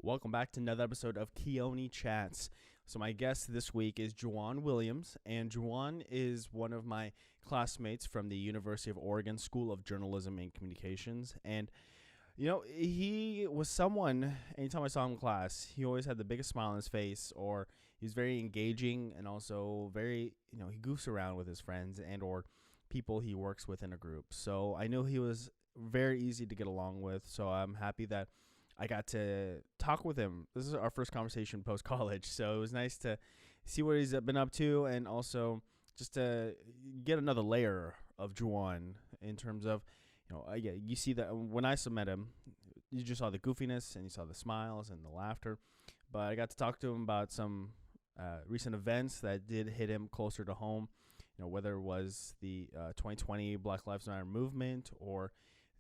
Welcome back to another episode of Keoni Chats. So my guest this week is Juwaan Williams, and Juwaan is one of my classmates from the University of Oregon School of Journalism and Communications. And, he was someone, anytime I saw him in class, he always had the biggest smile on his face, or he was very engaging and also very, he goofs around with his friends and or people he works with in a group. So I knew he was very easy to get along with, so I'm happy that I got to talk with him. This is our first conversation post-college, so it was nice to see what he's been up to and also just to get another layer of Juwaan in terms of, you see that when I met him, you just saw the goofiness and you saw the smiles and the laughter, but I got to talk to him about some recent events that did hit him closer to home, whether it was the 2020 Black Lives Matter movement or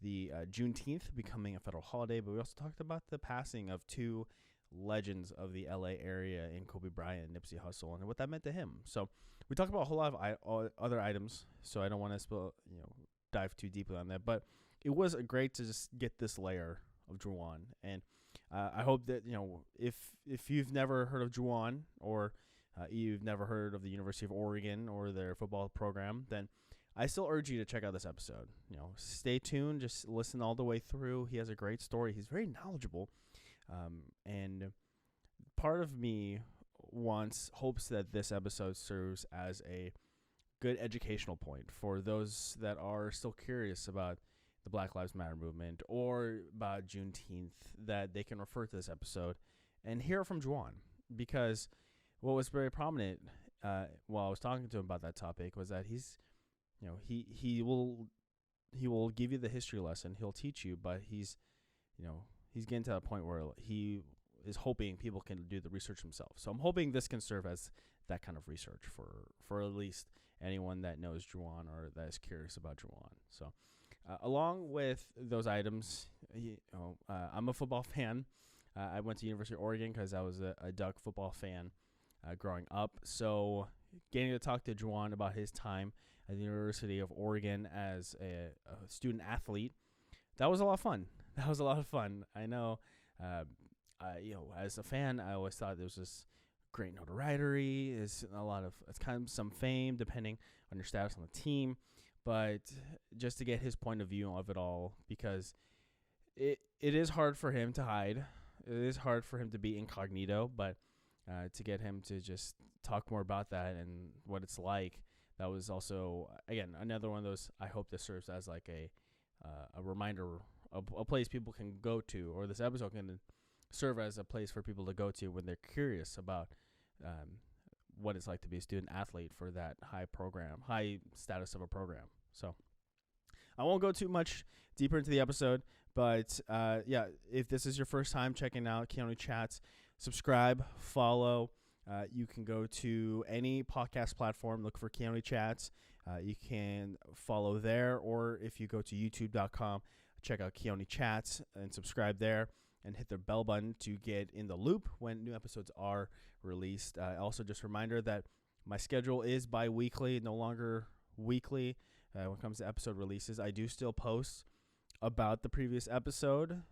the Juneteenth becoming a federal holiday, but we also talked about the passing of two legends of the LA area in Kobe Bryant and Nipsey Hussle and what that meant to him. So we talked about a whole lot of other items, so I don't want to dive too deeply on that, but it was great to just get this layer of Juwaan. And I hope that, if you've never heard of Juwaan or you've never heard of the University of Oregon or their football program, then I still urge you to check out this episode. Stay tuned. Just listen all the way through. He has a great story. He's very knowledgeable. And part of me hopes that this episode serves as a good educational point for those that are still curious about the Black Lives Matter movement or about Juneteenth, that they can refer to this episode and hear from Juwaan. Because what was very prominent while I was talking to him about that topic was that he will give you the history lesson. He'll teach you, but he's getting to a point where he is hoping people can do the research themselves. So I'm hoping this can serve as that kind of research for at least anyone that knows Juwaan or that is curious about Juwaan. So along with those items, I'm a football fan. I went to University of Oregon because I was a Duck football fan growing up. So getting to talk to Juwaan about his time at the University of Oregon as a student athlete, that was a lot of fun. I know, as a fan, I always thought there was this great notoriety, it's kind of some fame depending on your status on the team, but just to get his point of view of it all, because it is hard for him to hide. It is hard for him to be incognito, but to get him to just talk more about that and what it's like, that was also, again, another one of those. I hope this serves as like a reminder, a place people can go to, or this episode can serve as a place for people to go to when they're curious about what it's like to be a student athlete for that high status of a program. So I won't go too much deeper into the episode, but if this is your first time checking out Keoni Chats, subscribe, follow. You can go to any podcast platform, look for Keoni Chats. You can follow there, or if you go to youtube.com, check out Keoni Chats and subscribe there and hit the bell button to get in the loop when new episodes are released. Also, just a reminder that my schedule is bi-weekly, no longer weekly when it comes to episode releases. I do still post about the previous episode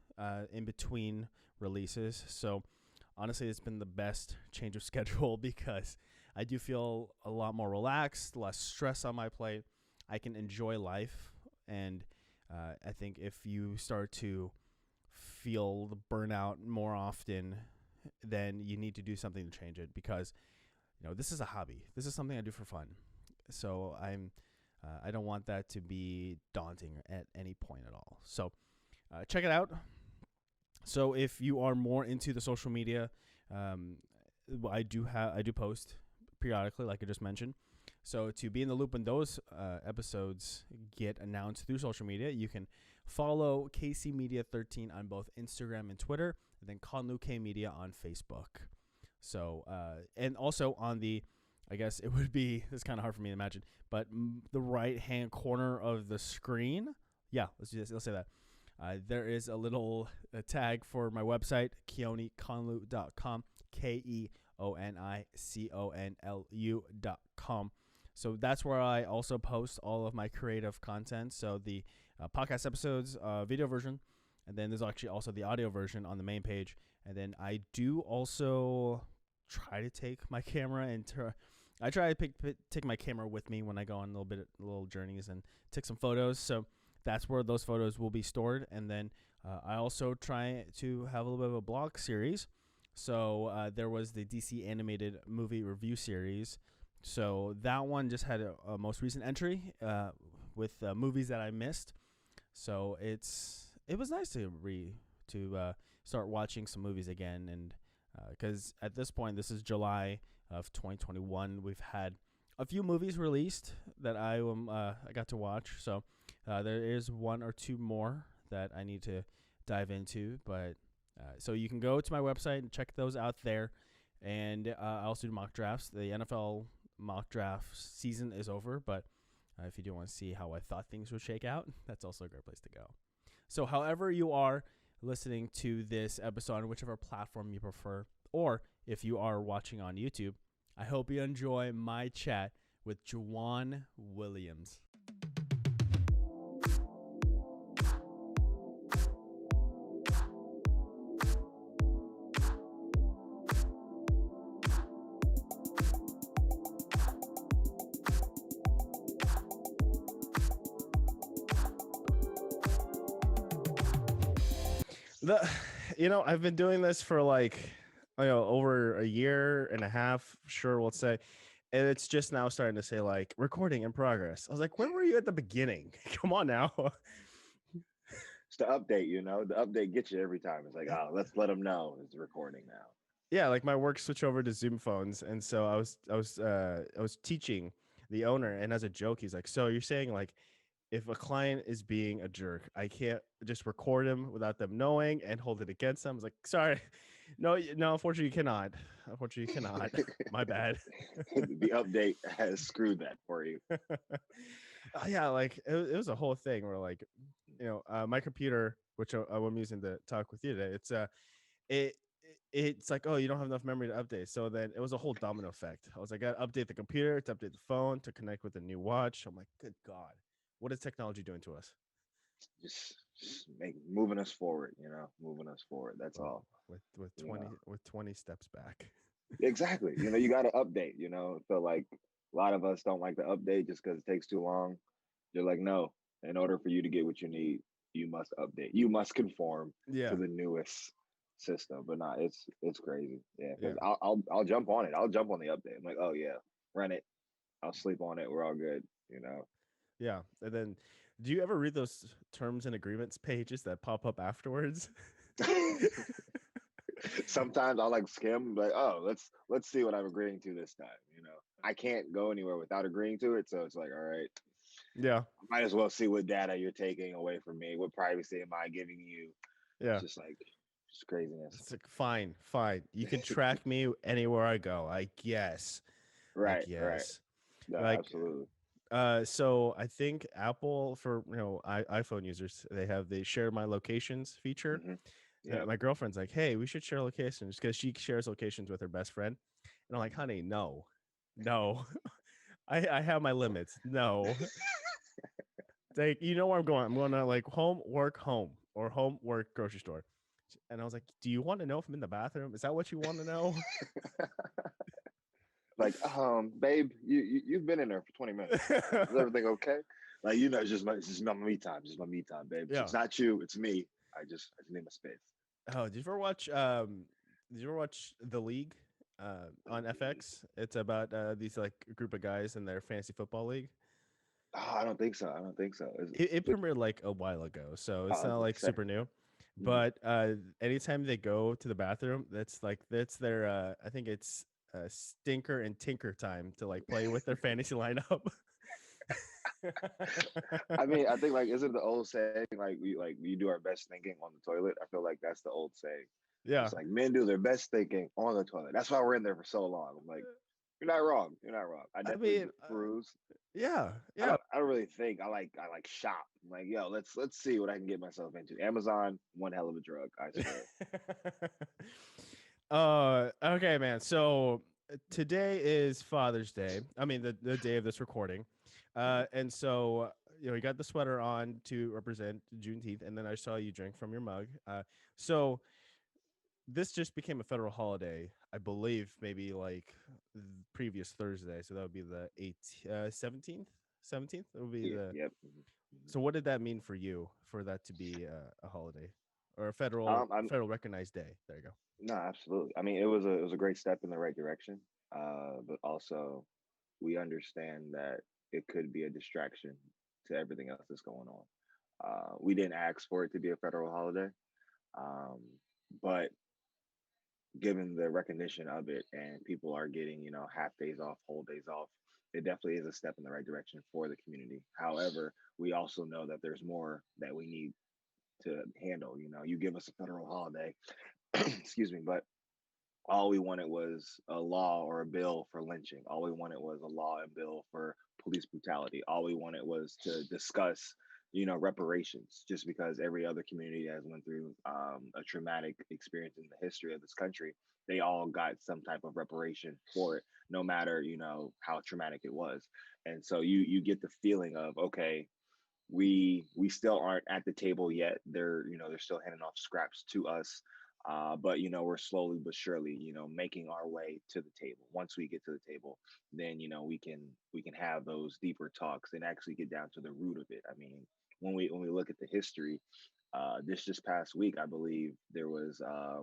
in between releases. So honestly, it's been the best change of schedule because I do feel a lot more relaxed, less stress on my plate. I can enjoy life. And I think if you start to feel the burnout more often, then you need to do something to change it, because this is a hobby. This is something I do for fun. So I don't want that to be daunting at any point at all. So check it out. So if you are more into the social media, I do post periodically, like I just mentioned. So to be in the loop when those episodes get announced through social media, you can follow KC Media 13 on both Instagram and Twitter, and then Conlu K Media on Facebook. So and also on the, I guess it would be, it's kind of hard for me to imagine, but the right hand corner of the screen, let's say that. There is a little tag for my website, keoniconlu.com, keoniconlu.com. So that's where I also post all of my creative content. So the podcast episodes, video version, and then there's actually also the audio version on the main page. And then I do also try to take my camera and I try to take my camera with me when I go on little journeys and take some photos. So that's where those photos will be stored. And then I also try to have a little bit of a blog series. So there was the DC animated movie review series. So that one just had a most recent entry with movies that I missed. So it was nice to start watching some movies again, and because at this point, this is July of 2021, we've had a few movies released that I got to watch. So there is one or two more that I need to dive into, but so you can go to my website and check those out there. And I also do mock drafts. The NFL mock draft season is over, but if you do want to see how I thought things would shake out, that's also a great place to go. So however you are listening to this episode on whichever platform you prefer, or if you are watching on YouTube, I hope you enjoy my chat with Juwaan Williams. I've been doing this for over a year and a half, sure, we'll say. And it's just now starting to say recording in progress. I was like, where were you at the beginning? Come on now. It's the update, the update gets you every time. It's like, oh, let's let them know it's recording now. Yeah, my work switched over to Zoom phones, and so I was teaching the owner, and as a joke, he's like, so you're saying if a client is being a jerk, I can't just record him without them knowing and hold it against them. I was like, sorry. No, unfortunately you cannot. Unfortunately you cannot. My bad. The update has screwed that for you. Yeah, it was a whole thing where my computer, which I'm using to talk with you today, it's like, oh, you don't have enough memory to update. So then it was a whole domino effect. I was like, I got to update the computer, to update the phone, to connect with a new watch. I'm like, good God. What is technology doing to us? Just moving us forward, moving us forward. That's all. With 20 steps back. Exactly. You got to update. I feel like a lot of us don't like to update just because it takes too long. You're like, no. In order for you to get what you need, you must update. You must conform to the newest system. But nah, it's crazy. Yeah, because I'll jump on it. I'll jump on the update. I'm like, oh yeah, run it. I'll sleep on it. We're all good. Yeah, and then do you ever read those terms and agreements pages that pop up afterwards? Sometimes I'll skim, oh, let's see what I'm agreeing to this time. I can't go anywhere without agreeing to it, so it's like, all right, yeah, I might as well see what data you're taking away from me. What privacy am I giving you? Yeah, it's just craziness. It's fine, you can track me anywhere I go, I guess. Right. No, absolutely. So I think Apple, for iPhone users, they have the share my locations feature. Mm-hmm. Yeah. My girlfriend's like, hey, we should share locations, because she shares locations with her best friend. And I'm like, honey, no. I have my limits. No. You know where I'm going. I'm going to home, work, home, or home, work, grocery store. And I was like, do you want to know if I'm in the bathroom? Is that what you want to know? Babe, you've been in there for 20 minutes. Is everything okay? It's just my me time. Just my me time, babe. Yeah. It's not you, it's me. I just need my space. Oh, did you ever watch The League on FX? It's about these group of guys in their fantasy football league. Oh, I don't think so. It premiered a while ago, so it's not super new. But anytime they go to the bathroom, that's their I think it's stinker and tinker time to play with their fantasy lineup. I mean, I think isn't the old saying we do our best thinking on the toilet? I feel like that's the old saying. Yeah, it's men do their best thinking on the toilet. That's why we're in there for so long. I'm like, you're not wrong. I definitely peruse. Yeah. I don't really think. I like shop. I'm like, yo, let's see what I can get myself into. Amazon, one hell of a drug, I swear. Okay, man. So today is Father's Day. I mean, the day of this recording. And so you got the sweater on to represent Juneteenth, and then I saw you drink from your mug. So this just became a federal holiday, I believe, maybe like previous Thursday. So that would be the 17th. 17th. It would be Yeah, the. yep. Mhm. So what did that mean for you for that to be a holiday or a I'm federal recognized day? There you go. No, absolutely. I mean, it was a great step in the right direction. But also we understand that it could be a distraction to everything else that's going on. We didn't ask for it to be a federal holiday, um, but given the recognition of it and people are getting, half days off, whole days off, it definitely is a step in the right direction for the community. However, we also know that there's more that we need to handle. You give us a federal holiday, excuse me, but all we wanted was a law or a bill for lynching. All we wanted was a law and bill for police brutality. All we wanted was to discuss, reparations, just because every other community has went through a traumatic experience in the history of this country. They all got some type of reparation for it, no matter, how traumatic it was. And so you get the feeling of, okay, we still aren't at the table yet. They're still handing off scraps to us, but we're slowly but surely making our way to the table. Once we get to the table, then we can have those deeper talks and actually get down to the root of it. I mean, when we look at the history, this just past week, I believe there was I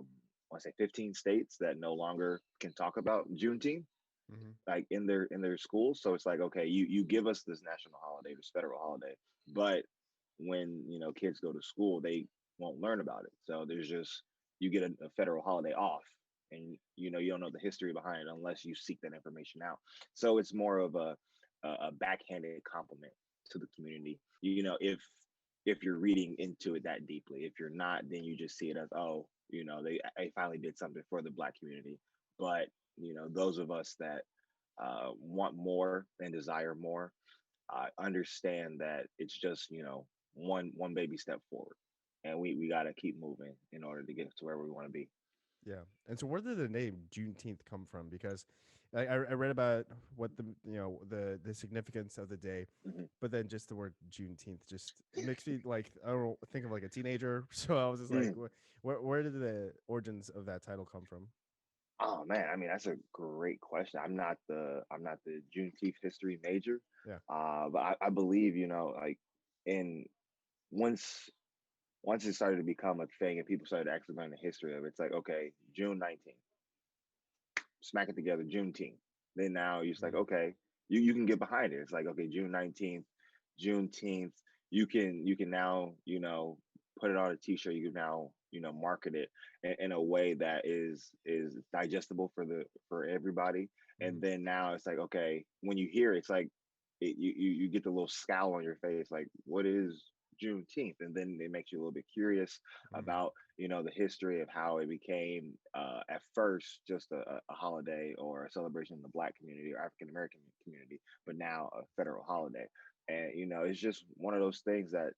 want to say 15 states that no longer can talk about Juneteenth, Hmm. like in their schools. So it's like, okay, you give us this national holiday, this federal holiday, but when kids go to school, they won't learn about it. So there's just, you get a federal holiday off, and you don't know the history behind it unless you seek that information out. So it's more of a backhanded compliment to the community. If you're reading into it that deeply. If you're not, then you just see it as, oh, they finally did something for the Black community. But those of us that want more and desire more, understand that it's just one baby step forward, and we got to keep moving in order to get to where we want to be. Yeah. And so where did the name Juneteenth come from? Because I read about what the significance of the day, Mhm. but then just the word Juneteenth just it makes me like I don't know, think of like a teenager. So I was just like, Mm. where did the origins of that title come from? Oh man, I mean, that's a great question. I'm not the Juneteenth history major, Yeah. but I believe like in once once it started to become a thing and people started to actually learn the history of it, it's like, okay, June 19th, smack it together, Juneteenth. Then now you're just like, Mm. okay, you can get behind it. It's like, okay, June 19th, Juneteenth. You can now, put it on a t-shirt. You can now, market it in a way that is digestible for everybody. And Hmm. then now it's like, okay, when you hear it, it's like you get the little scowl on your face, like, what is Juneteenth? And then it makes you a little bit curious Hmm. about the history of how it became, at first, just a holiday or a celebration in the Black community or African American community, but now a federal holiday. And it's just one of those things that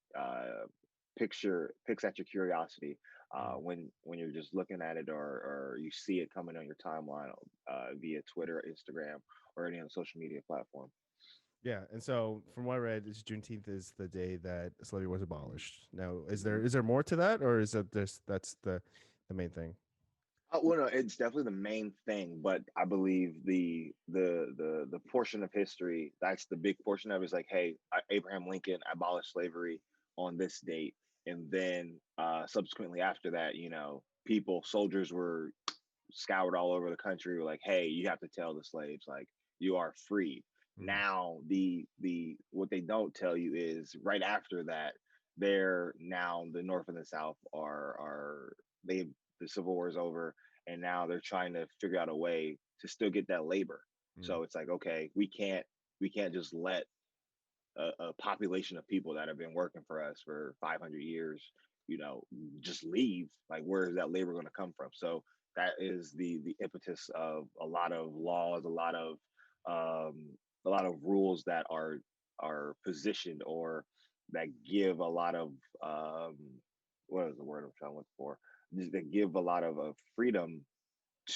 picks at your curiosity, Hmm. when you're just looking at it, or you see it coming on your timeline, via Twitter, Instagram, or any other social media platform. Yeah, and so from what I read, is Juneteenth is the day that slavery was abolished. Now, Mhm. is there more to that, or is it just that's the main thing? Well, no, it's definitely the main thing, but I believe the portion of history, that's the big portion of it, is like, hey, Abraham Lincoln abolished slavery on this date, and then subsequently after that, soldiers were scoured all over the country, were like, hey, you have to tell the slaves, like, you are free. Mm. Now the what they don't tell you is right after that, they're now, the North and the South are they the Civil War is over, and now they're trying to figure out a way to still get that labor. Mm. So it's like, okay, we can't just let a population of people that have been working for us for 500 years, you know, just leave. Like, where is that labor going to come from? So that is the impetus of a lot of laws, um, a lot of rules that are positioned, or that give a lot of, um, what is the word I'm trying to look for? That give a lot of freedom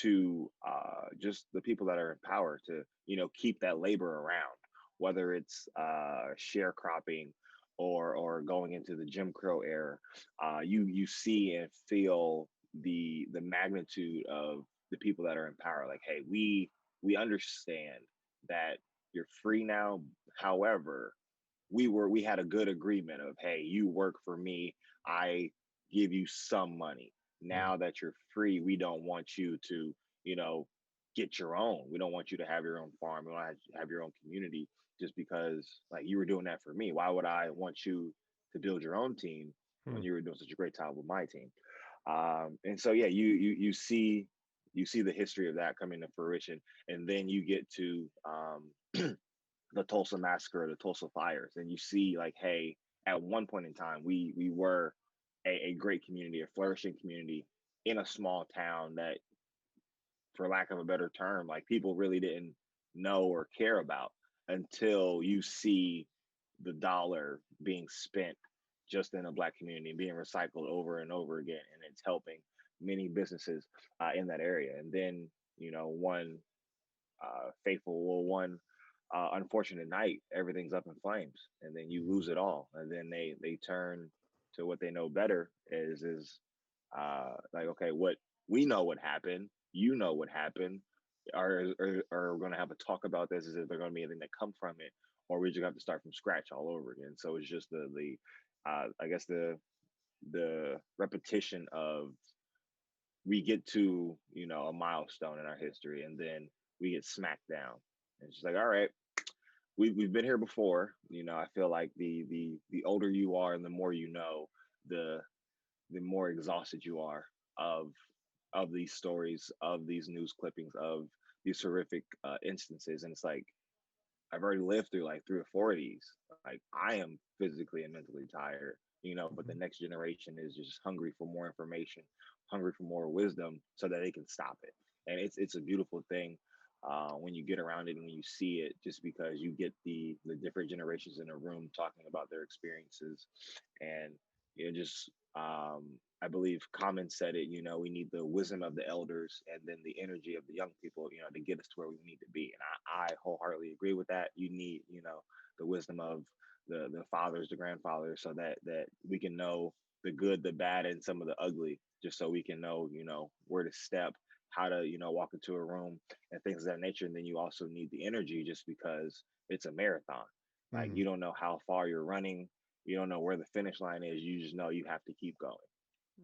to, just the people that are in power to keep that labor around, whether it's sharecropping, or going into the Jim Crow era. You see and feel the magnitude of the people that are in power. Like, hey, we understand that you're free now. However, we had a good agreement of, hey, you work for me, I give you some money. Mm, Now that you're free, we don't want you to, you know, get your own. We don't want you to have your own farm. We want to have your own community just because like you were doing that for me. Why would I want you to build your own team when mm, you were doing such a great job with my team? And so yeah, you see the history of that coming to fruition, and then you get to the Tulsa massacre, the Tulsa fires, and you see like, hey, at one point in time, we were a great community, a flourishing community in a small town that, for lack of a better term, like people really didn't know or care about until you see the dollar being spent just in a black community and being recycled over and over again, and it's helping many businesses in that area. And then one faithful well one unfortunate night, everything's up in flames, and then you lose it all, and then they turn to what they know better is like, okay, what we know what happened, what happened, are we going to have a talk about this? Is there going to be anything that come from it, or we just have to start from scratch all over again? So it's just the I guess the repetition of, we get to a milestone in our history, and then we get smacked down. And it's just like, all right, we've been here before. I feel like the older you are and the more the the more exhausted you are of these stories, of these news clippings, of these horrific instances. And it's like, I've already lived through like 3 or 4 of these. Like, I am physically and mentally tired, but the mhm, next generation is just hungry for more information, hungry for more wisdom so that they can stop it. And it's a beautiful thing when you get around it and when you see it, just because you get the different generations in a room talking about their experiences. And just I believe Common said it, we need the wisdom of the elders and then the energy of the young people, to get us to where we need to be. And I wholeheartedly agree with that. You need, the wisdom of the fathers, the grandfathers, so that we can know the good, the bad, and some of the ugly, just so we can know, where to step, how to, walk into a room and things of that nature. And then you also need the energy, just because it's a marathon. Like, mhm. you don't know how far you're running, you don't know where the finish line is. You just know you have to keep going.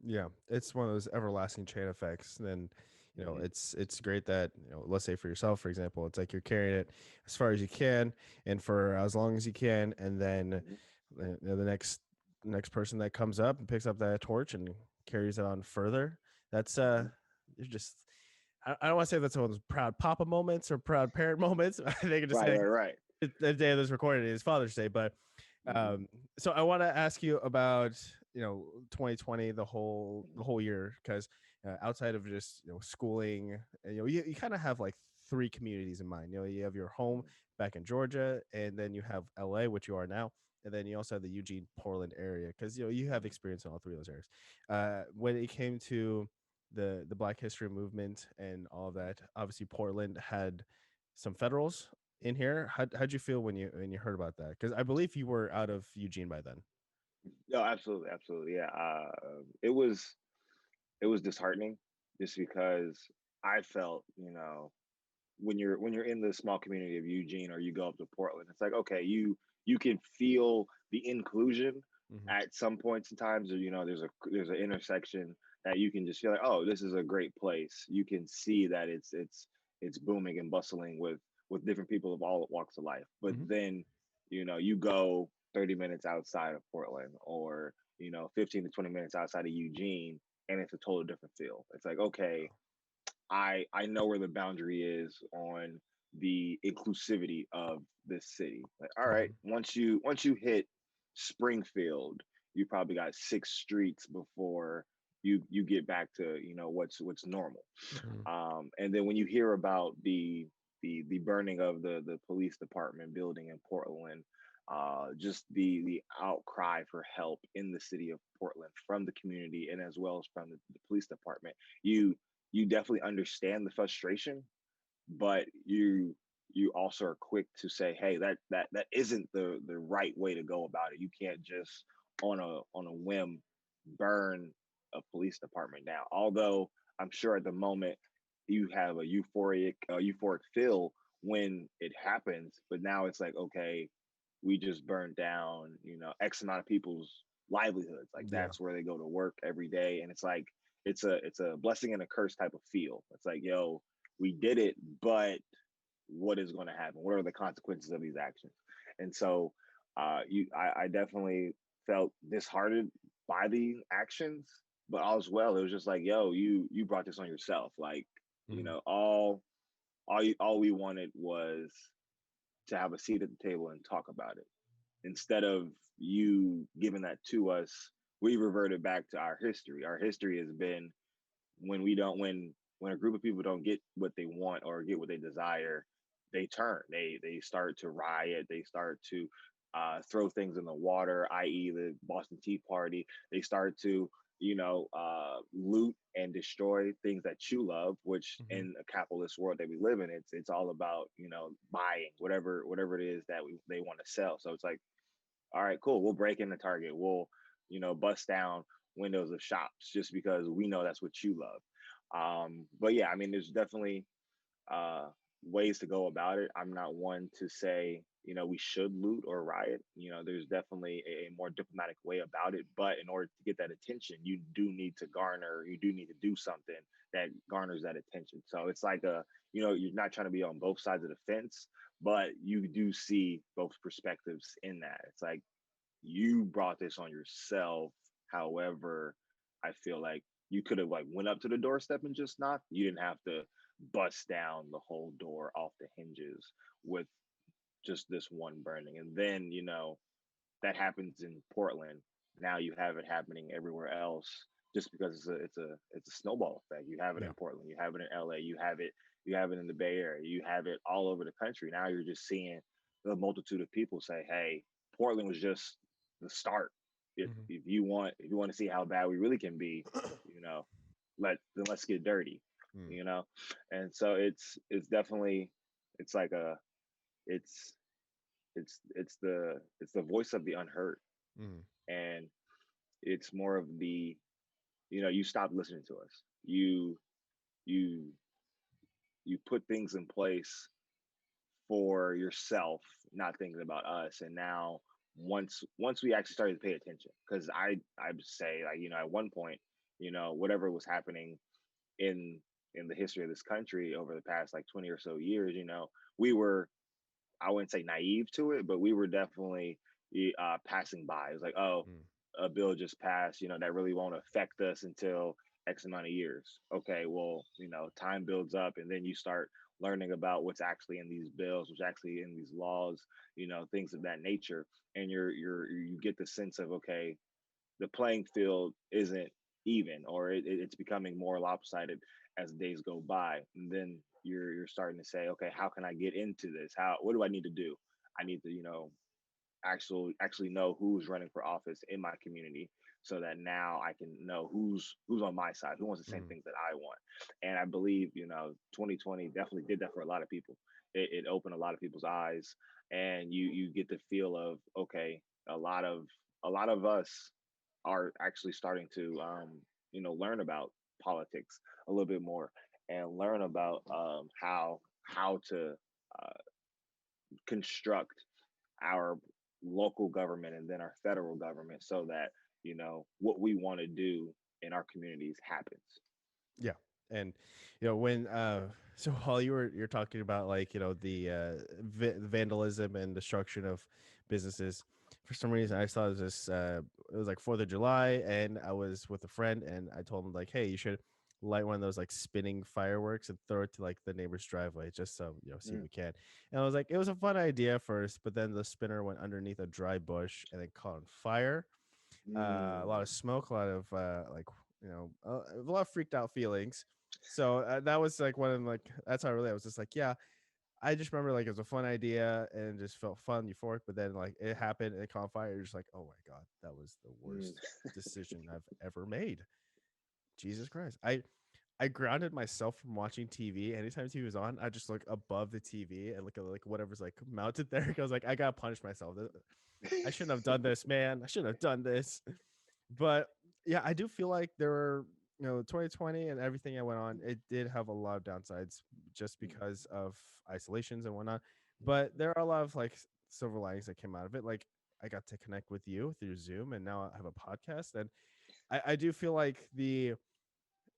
Yeah, it's one of those everlasting chain effects. And Hmm. it's great that let's say for yourself, for example, it's like you're carrying it as far as you can and for as long as you can, and then Hmm. the next person that comes up and picks up that torch and carries it on further. That's Hmm. you're just I don't want to say that's one of those proud papa moments or proud parent moments. I think I just Right, say right, right. the day of this recording is Father's Day, but Hmm. so I want to ask you about 2020, the whole year, because outside of just schooling, you kind of have like three communities in mind. You have your home back in Georgia, and then you have LA, which you are now, and then you also have the Eugene Portland area, because you have experience in all three of those areas. When it came to the Black History movement and all of that, obviously Portland had some federals in here. How'd you feel when you heard about that? Because I believe you were out of Eugene by then. No, absolutely, absolutely. Yeah. It was disheartening, just because I felt, when you're in the small community of Eugene, or you go up to Portland, it's like, okay, you can feel the inclusion Hmm. at some points in times. Or, there's an intersection that you can just feel like, oh, this is a great place. You can see that it's booming and bustling with different people of all walks of life. But Hmm. then, you go 30 minutes outside of Portland, or 15 to 20 minutes outside of Eugene, and it's a total different feel. It's like, okay, I know where the boundary is on the inclusivity of this city. Like, all right, Hmm. once you hit Springfield, you probably got 6 streets before you get back to what's normal. Hmm. And then when you hear about the burning of the police department building in Portland, just the outcry for help in the city of Portland from the community, and as well as from the police department, you definitely understand the frustration, but you also are quick to say, hey, that isn't the right way to go about it. You can't just on a whim burn a police department now. Although I'm sure at the moment you have a euphoric feel when it happens, but now it's like, okay, we just burned down, X amount of people's livelihoods. Like Yeah. that's where they go to work every day, and it's like it's a blessing and a curse type of feel. It's like, yo, we did it, but what is going to happen? What are the consequences of these actions? And so, I definitely felt disheartened by the actions, but as well, it was just like, yo, you brought this on yourself. Like, Mm-hmm. all we wanted was to have a seat at the table and talk about it. Instead of you giving that to us, we reverted back to our history. Our history has been when we don't when a group of people don't get what they want or get what they desire, they turn. They start to riot. They start to throw things in the water, i.e., the Boston Tea Party. They start to loot and destroy things that you love. Which Mm-hmm. in a capitalist world that we live in, it's all about buying whatever it is that they want to sell. So it's like, all right, cool. We'll break into Target. We'll, bust down windows of shops just because we know that's what you love. But yeah, I mean, there's definitely uh, ways to go about it. I'm not one to say, we should loot or riot. There's definitely a more diplomatic way about it. But in order to get that attention, you do need to do something that garners that attention. So it's like you're not trying to be on both sides of the fence, but you do see both perspectives in that. It's like you brought this on yourself. However, I feel like you could have like went up to the doorstep and just knocked. You didn't have to bust down the whole door off the hinges with just this one burning. And then, that happens in Portland. Now you have it happening everywhere else just because it's a snowball effect. You have it Yeah. in Portland, you have it in LA, you have it in the Bay Area, you have it all over the country. Now you're just seeing the multitude of people say, "Hey, Portland was just the start. If Mm-hmm. if you want to see how bad we really can be, you know, let's get dirty." Mm. You know, and so it's definitely it's like a it's it's the voice of the unheard, Mm. and it's more of the you stop listening to us. You you put things in place for yourself, not thinking about us. And now once we actually started to pay attention, because I would say, like, at one point, whatever was happening in the history of this country over the past like 20 or so years, we were, I wouldn't say naive to it, but we were definitely passing by. It was like, oh, Mm. a bill just passed, that really won't affect us until X amount of years. Okay, well, time builds up, and then you start learning about what's actually in these bills, what's actually in these laws, things of that nature, and you get the sense of, okay, the playing field isn't even, or it's becoming more lopsided as the days go by. And then you're starting to say, okay, how can I get into this? What do I need to do? I need to, actually know who's running for office in my community, so that now I can know who's on my side, who wants the same Mm. things that I want. And I believe 2020 definitely did that for a lot of people. It opened a lot of people's eyes, and you get the feel of, okay, a lot of us are actually starting to learn about politics a little bit more, and learn about how to uh, construct our local government and then our federal government, so that what we want to do in our communities happens. Yeah. And when so while you're talking about, like, the vandalism and destruction of businesses, for some reason I saw this, it was like 4th of July, and I was with a friend, and I told him, like, hey, you should light one of those like spinning fireworks and throw it to like the neighbor's driveway, just so see if Mm, we can. And I was like, it was a fun idea first, but then the spinner went underneath a dry bush and then caught on fire. A lot of mm, smoke, a lot of like, a lot of freaked out feelings. So that was like one of them, like, that's how I was just like, yeah, I just remember, like, it was a fun idea and it just felt fun, euphoric, but then like it happened and it caught fire. You're just like, oh my god, that was the mm. worst decision I've ever made. Jesus Christ. I grounded myself from watching TV. Anytime TV was on, I just look above the TV and look at like whatever's like mounted there. I was like, I gotta punish myself. I shouldn't have done this, man. I shouldn't have done this. But Yeah, I do feel like there were, 2020 and everything that went on, it did have a lot of downsides just Mm. because of isolations and whatnot. But there are a lot of like silver linings that came out of it. Like I got to connect with you through Zoom, and now I have a podcast. And I do feel like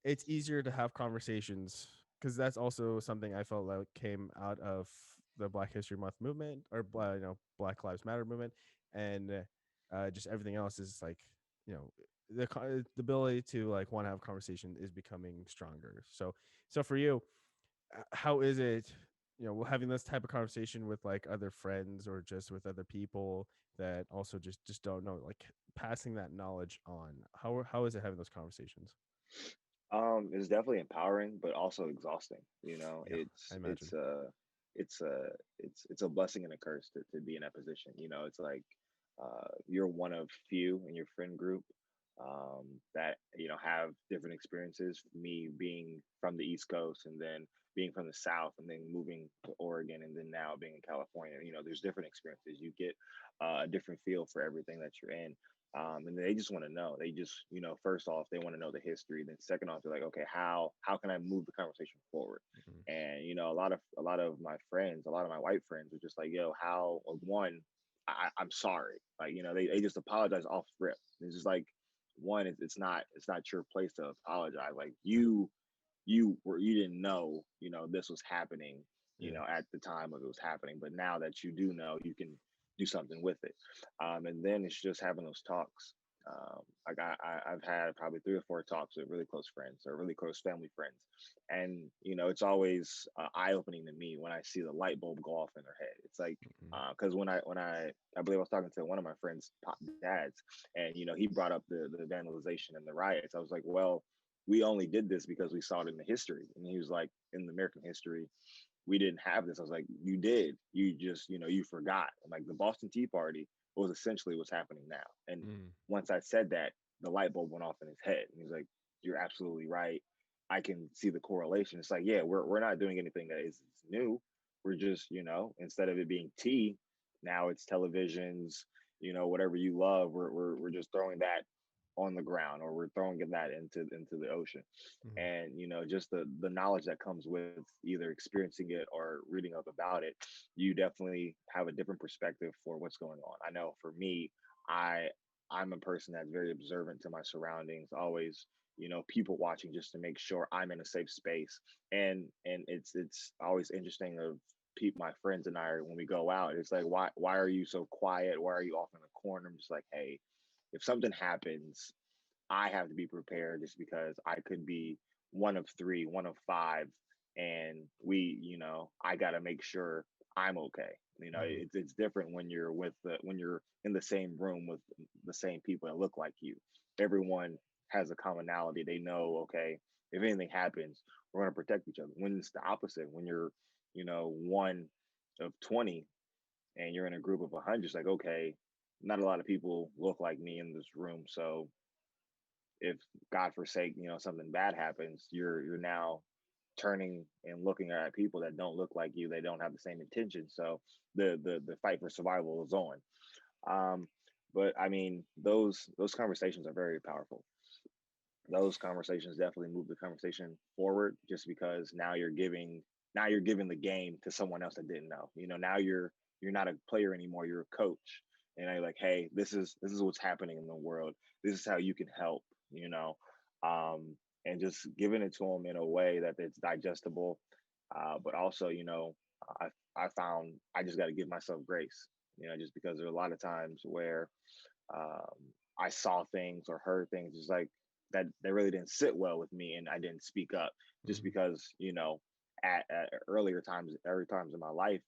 it's easier to have conversations because that's also something I felt like came out of the Black History Month movement or Black Lives Matter movement, and just everything else is like the ability to like want to have a conversation is becoming stronger. So for you, how is it? Having this type of conversation with like other friends or just with other people that also just don't know, like passing that knowledge on. How is it having those conversations? It's definitely empowering, but also exhausting. You know, Yeah, I imagine. it's a it's a blessing and a curse to be in that position. You know, it's like you're one of few in your friend group that have different experiences. Me being from the East Coast and then being from the South and then moving to Oregon and then now being in California. You know, there's different experiences. You get a different feel for everything that you're in. And they just want to know. They just, first off, they want to know the history. Then second off, they're like, okay, how can I move the conversation forward? Mhm. And a lot of my friends, a lot of my white friends are just like, yo, how? One, I'm sorry. Like, they just apologize off rip. It's just like, one, it's not your place to apologize. Like you didn't know, this was happening, Yeah. at the time of it was happening, but now that you do know, you can do something with it. And then it's just having those talks. Like I've had probably 3 or 4 talks with really close friends or really close family friends, and it's always eye opening to me when I see the light bulb go off in their head. It's like Mhm. because when I believe I was talking to one of my friends' dads, and he brought up the vandalization and the riots. I was like, well, we only did this because we saw it in the history. And he was like, in the American history, we didn't have this. I was like, you did. You just, you forgot. And like the Boston Tea Party was essentially what's happening now. And Mm. once I said that, the light bulb went off in his head. And he's like, you're absolutely right. I can see the correlation. It's like, yeah, we're not doing anything that is new. We're just, instead of it being tea, now it's televisions, whatever you love. We're just throwing that on the ground, or we're throwing that into the ocean. Mhm. And just the knowledge that comes with either experiencing it or reading up about it, you definitely have a different perspective for what's going on. I know for me, i I'm a person that's very observant to my surroundings, always, people watching just to make sure I'm in a safe space. And it's always interesting of people, my friends and I, when we go out, it's like, why are you so quiet? Why are you off in the corner? I'm just like, hey, if something happens, I have to be prepared, just because I could be one of three, one of five, and I got to make sure I'm okay. Mhm. It's different when you're in the same room with the same people that look like you. Everyone has a commonality. They know, okay, if anything happens, we're going to protect each other. When it's the opposite, when you're, one of 20 and you're in a group of 100, it's like, okay, not a lot of people look like me in this room, so if God forsake, something bad happens, you're now turning and looking at people that don't look like you. They don't have the same intentions. So the fight for survival is on. Um, but I mean, those conversations are very powerful. Those conversations definitely move the conversation forward, just because now you're giving the game to someone else that didn't know. Now you're not a player anymore, you're a coach. And you're like, hey, this is what's happening in the world. This is how you can help, you know. Um, and just giving it to them in a way that it's digestible. But also, I I found I just got to give myself grace, just because there are a lot of times where um, I saw things or heard things just like that really didn't sit well with me, and I didn't speak up, just Mhm. because at early times in my life,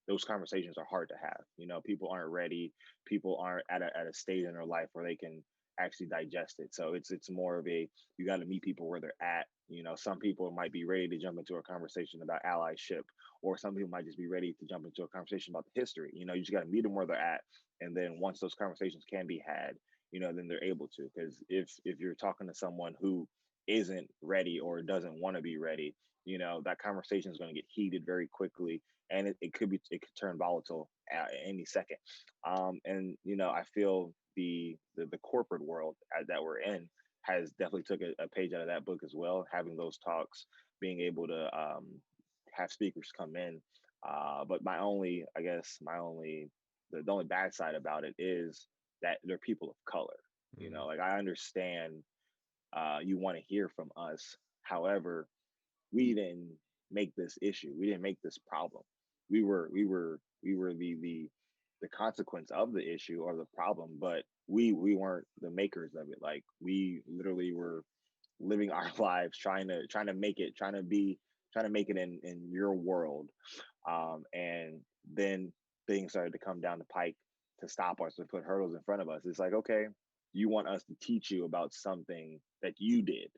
those conversations are hard to have. People aren't ready. People aren't at a stage in their life where they can actually digest it. So it's more of a, you got to meet people where they're at. Some people might be ready to jump into a conversation about allyship, or some people might just be ready to jump into a conversation about the history. You just got to meet them where they're at, and then once those conversations can be had, then they're able to. Because if you're talking to someone who isn't ready or doesn't want to be ready, that conversation is going to get heated very quickly, and it could turn volatile at any second. And I feel the corporate world that we're in, has definitely took a page out of that book as well. Having those talks, being able to have speakers come in. But my only, I guess, the only bad side about it is that they're people of color. You Mm, know, like I understand you want to hear from us. However, we didn't make this issue. We didn't make this problem. We were the consequence of the issue or the problem, but we weren't the makers of it. Like we literally were living our lives trying to make it, trying to make it in your world. And then things started to come down the pike to stop us and put hurdles in front of us. It's like, okay, you want us to teach you about something that you did.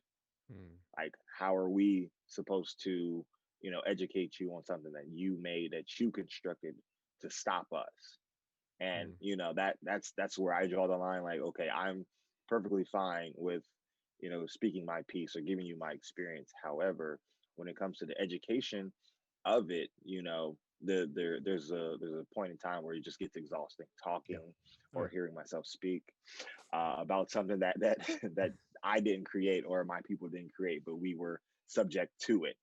mm, Like, how are we supposed to, educate you on something that you made, that you constructed to stop us? And mm, that's where I draw the line. Like, okay, I'm perfectly fine with, speaking my piece or giving you my experience. However, when it comes to the education of it, there's a point in time where it just gets exhausting yeah. talking Oh, or yeah. hearing myself speak about something that that I didn't create or my people didn't create, but we were subject to it.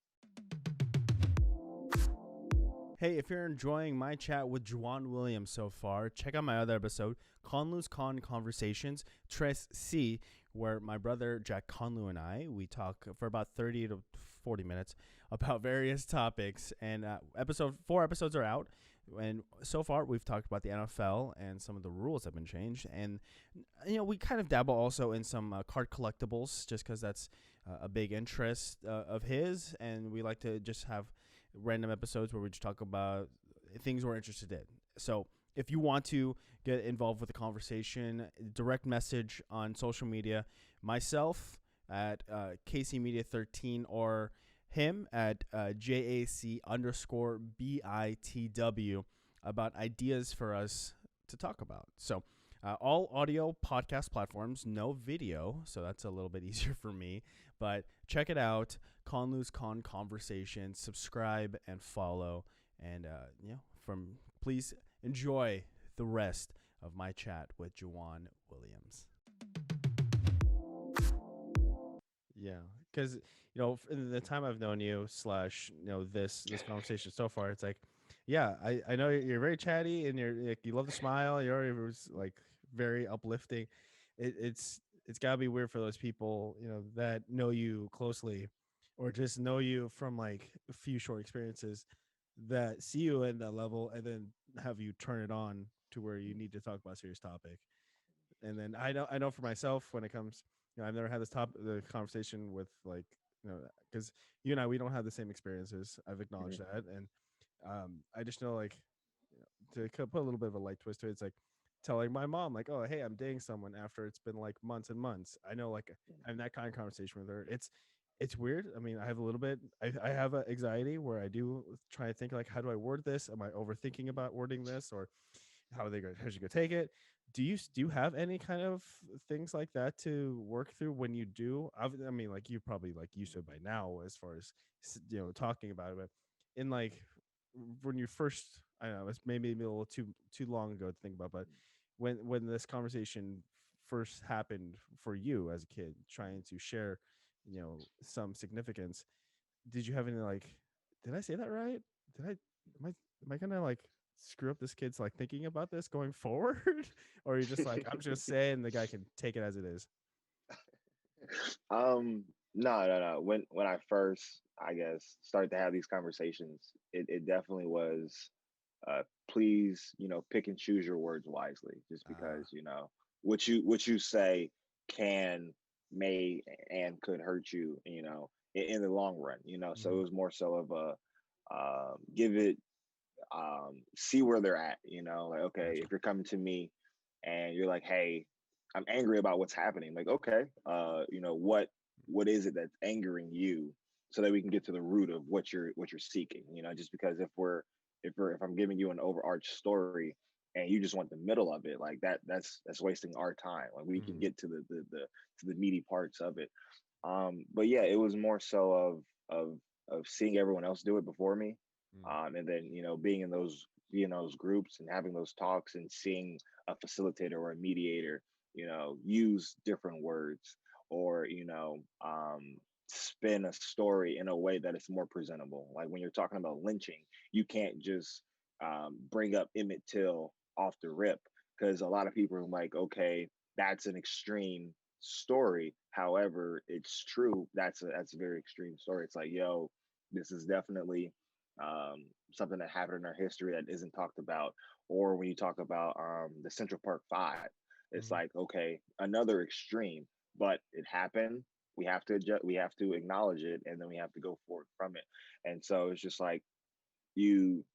Hey, if you're enjoying my chat with Juwaan Williams so far, check out my other episode, Conlu's Con Conversations, Tres C, where my brother Jack Conlu and I, we talk for about 30 to 40 minutes about various topics. And four episodes are out. And so far, we've talked about the NFL and some of the rules have been changed. And, we kind of dabble also in some card collectibles just because that's a big interest of his. And we like to just have random episodes where we just talk about things we're interested in. So if you want to get involved with the conversation, direct message on social media, myself at Casey Media 13 or him at JAC underscore BITW about ideas for us to talk about. So all audio podcast platforms, no video, so that's a little bit easier for me. But check it out, Conlu's Con Conversation. Subscribe and follow, and from please enjoy the rest of my chat with Juwaan Williams. Yeah, because in the time I've known you slash this conversation so far, it's like, yeah, I know you're very chatty and you're like, you love to smile. You're like very uplifting. It's gotta be weird for those people that know you closely, or just know you from like a few short experiences that see you at that level and then have you turn it on to where you need to talk about a serious topic. And then I know for myself when it comes, I've never had the conversation with like, because you and I, we don't have the same experiences. I've acknowledged Mhm. that. And I just know, like, to put a little bit of a light twist to it, it's like telling my mom like, oh, hey, I'm dating someone after it's been like months and months. I know, like, having that kind of conversation with her, it's weird. I mean, I have a little bit, I have a anxiety where I do try to think like, how do I word this? Am I overthinking about wording this, or how should go take it? Do you have any kind of things like that to work through when you do? I mean, like, you probably like used to it by now as far as talking about it, but in like when you first, I don't know, it's maybe a little too long ago to think about, but when this conversation first happened for you as a kid, trying to share some significance, did you have any like, did I say that right? Did I am I gonna like screw up this kid's like thinking about this going forward? Or are you just like, I'm just saying the guy can take it as it is? No. When I first, I guess, started to have these conversations, it definitely was, please, pick and choose your words wisely, just Uh, because, what you say can, may, and could hurt you, in the long run, So mm-hmm, it was more so of a, give it, see where they're at, like, okay, gotcha. if you're coming to me and you're like, hey, I'm angry about what's happening, like, okay, what is it that's angering you, so that we can get to the root of what you're seeking, just because if I'm giving you an overarch story and you just want the middle of it, like that's wasting our time. Like, we can Mm-hmm, get to the meaty parts of it. But yeah, it was more so of seeing everyone else do it before me, and then being in those groups and having those talks and seeing a facilitator or a mediator, use different words or spin a story in a way that it's more presentable. Like when you're talking about lynching, you can't just bring up Emmett Till off the rip, because a lot of people are like, okay, that's an extreme story. However, it's true. That's a very extreme story. It's like, yo, this is definitely something that happened in our history that isn't talked about. Or when you talk about the Central Park Five, it's Hmm. like, okay, another extreme, but it happened. We have to adjust, we have to acknowledge it, and then we have to go forward from it. And so it's just like you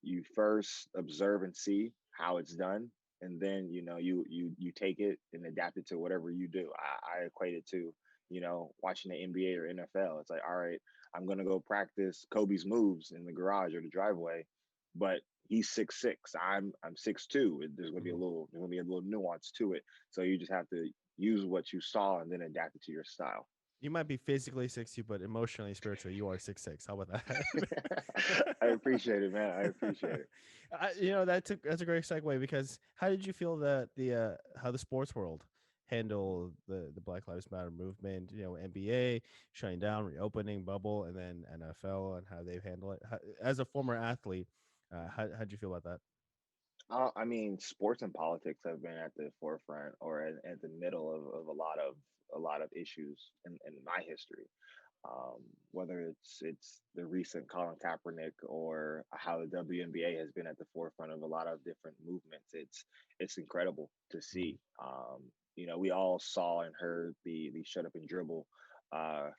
you first observe and see how it's done, and then you take it and adapt it to whatever you do. I equate it to watching the NBA or NFL. It's like, all right, I'm gonna go practice Kobe's moves in the garage or the driveway, but he's 6'6", I'm 6'2". Hmm. There's gonna be a little nuance to it. So you just have to use what you saw and then adapt it to your style. You might be physically 6'2", but emotionally, spiritually, you are 6'6". How about I that? appreciate it, man. I appreciate it. That's a great segue, because how did you feel that the how the sports world handled the Black Lives Matter movement? NBA shutting down, reopening, bubble, and then NFL, and how they've handled it. As a former athlete, how'd you feel about that? I mean, sports and politics have been at the forefront or at the middle of a lot of issues in my history. Um, Whether it's the recent Colin Kaepernick or how the WNBA has been at the forefront of a lot of different movements. It's incredible to Mhm. see. We all saw and heard the shut up and dribble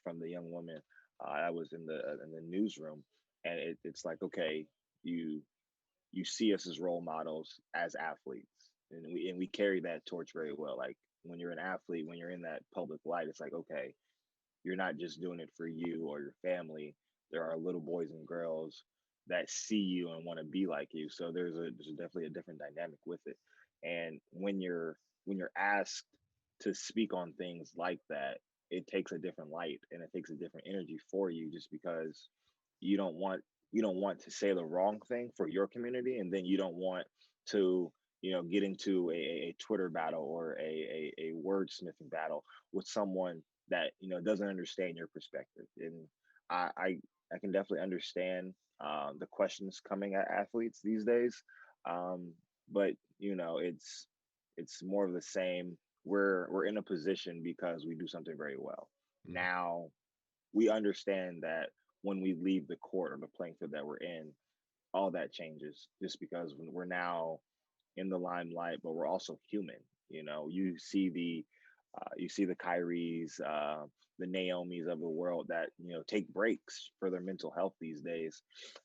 from the young woman that was in the newsroom, and it's like, okay, you you see us as role models as athletes, and we carry that torch very well. Like when you're an athlete, when you're in that public light, it's like, okay, you're not just doing it for you or your family. There are little boys and girls that see you and want to be like you. So there's definitely a different dynamic with it. And when you're asked to speak on things like that, it takes a different light and it takes a different energy for you, just because you don't want you don't want to say the wrong thing for your community, and then you don't want to get into a Twitter battle or a wordsmithing battle with someone that doesn't understand your perspective. And I can definitely understand the questions coming at athletes these days, um, but it's more of the same. We're in a position because we do something very well. Mhm. Now we understand that when we leave the court or the playing field that we're in, all that changes, just because we're now in the limelight, but we're also human. You see the Kyries, the Naomis of the world that take breaks for their mental health these days,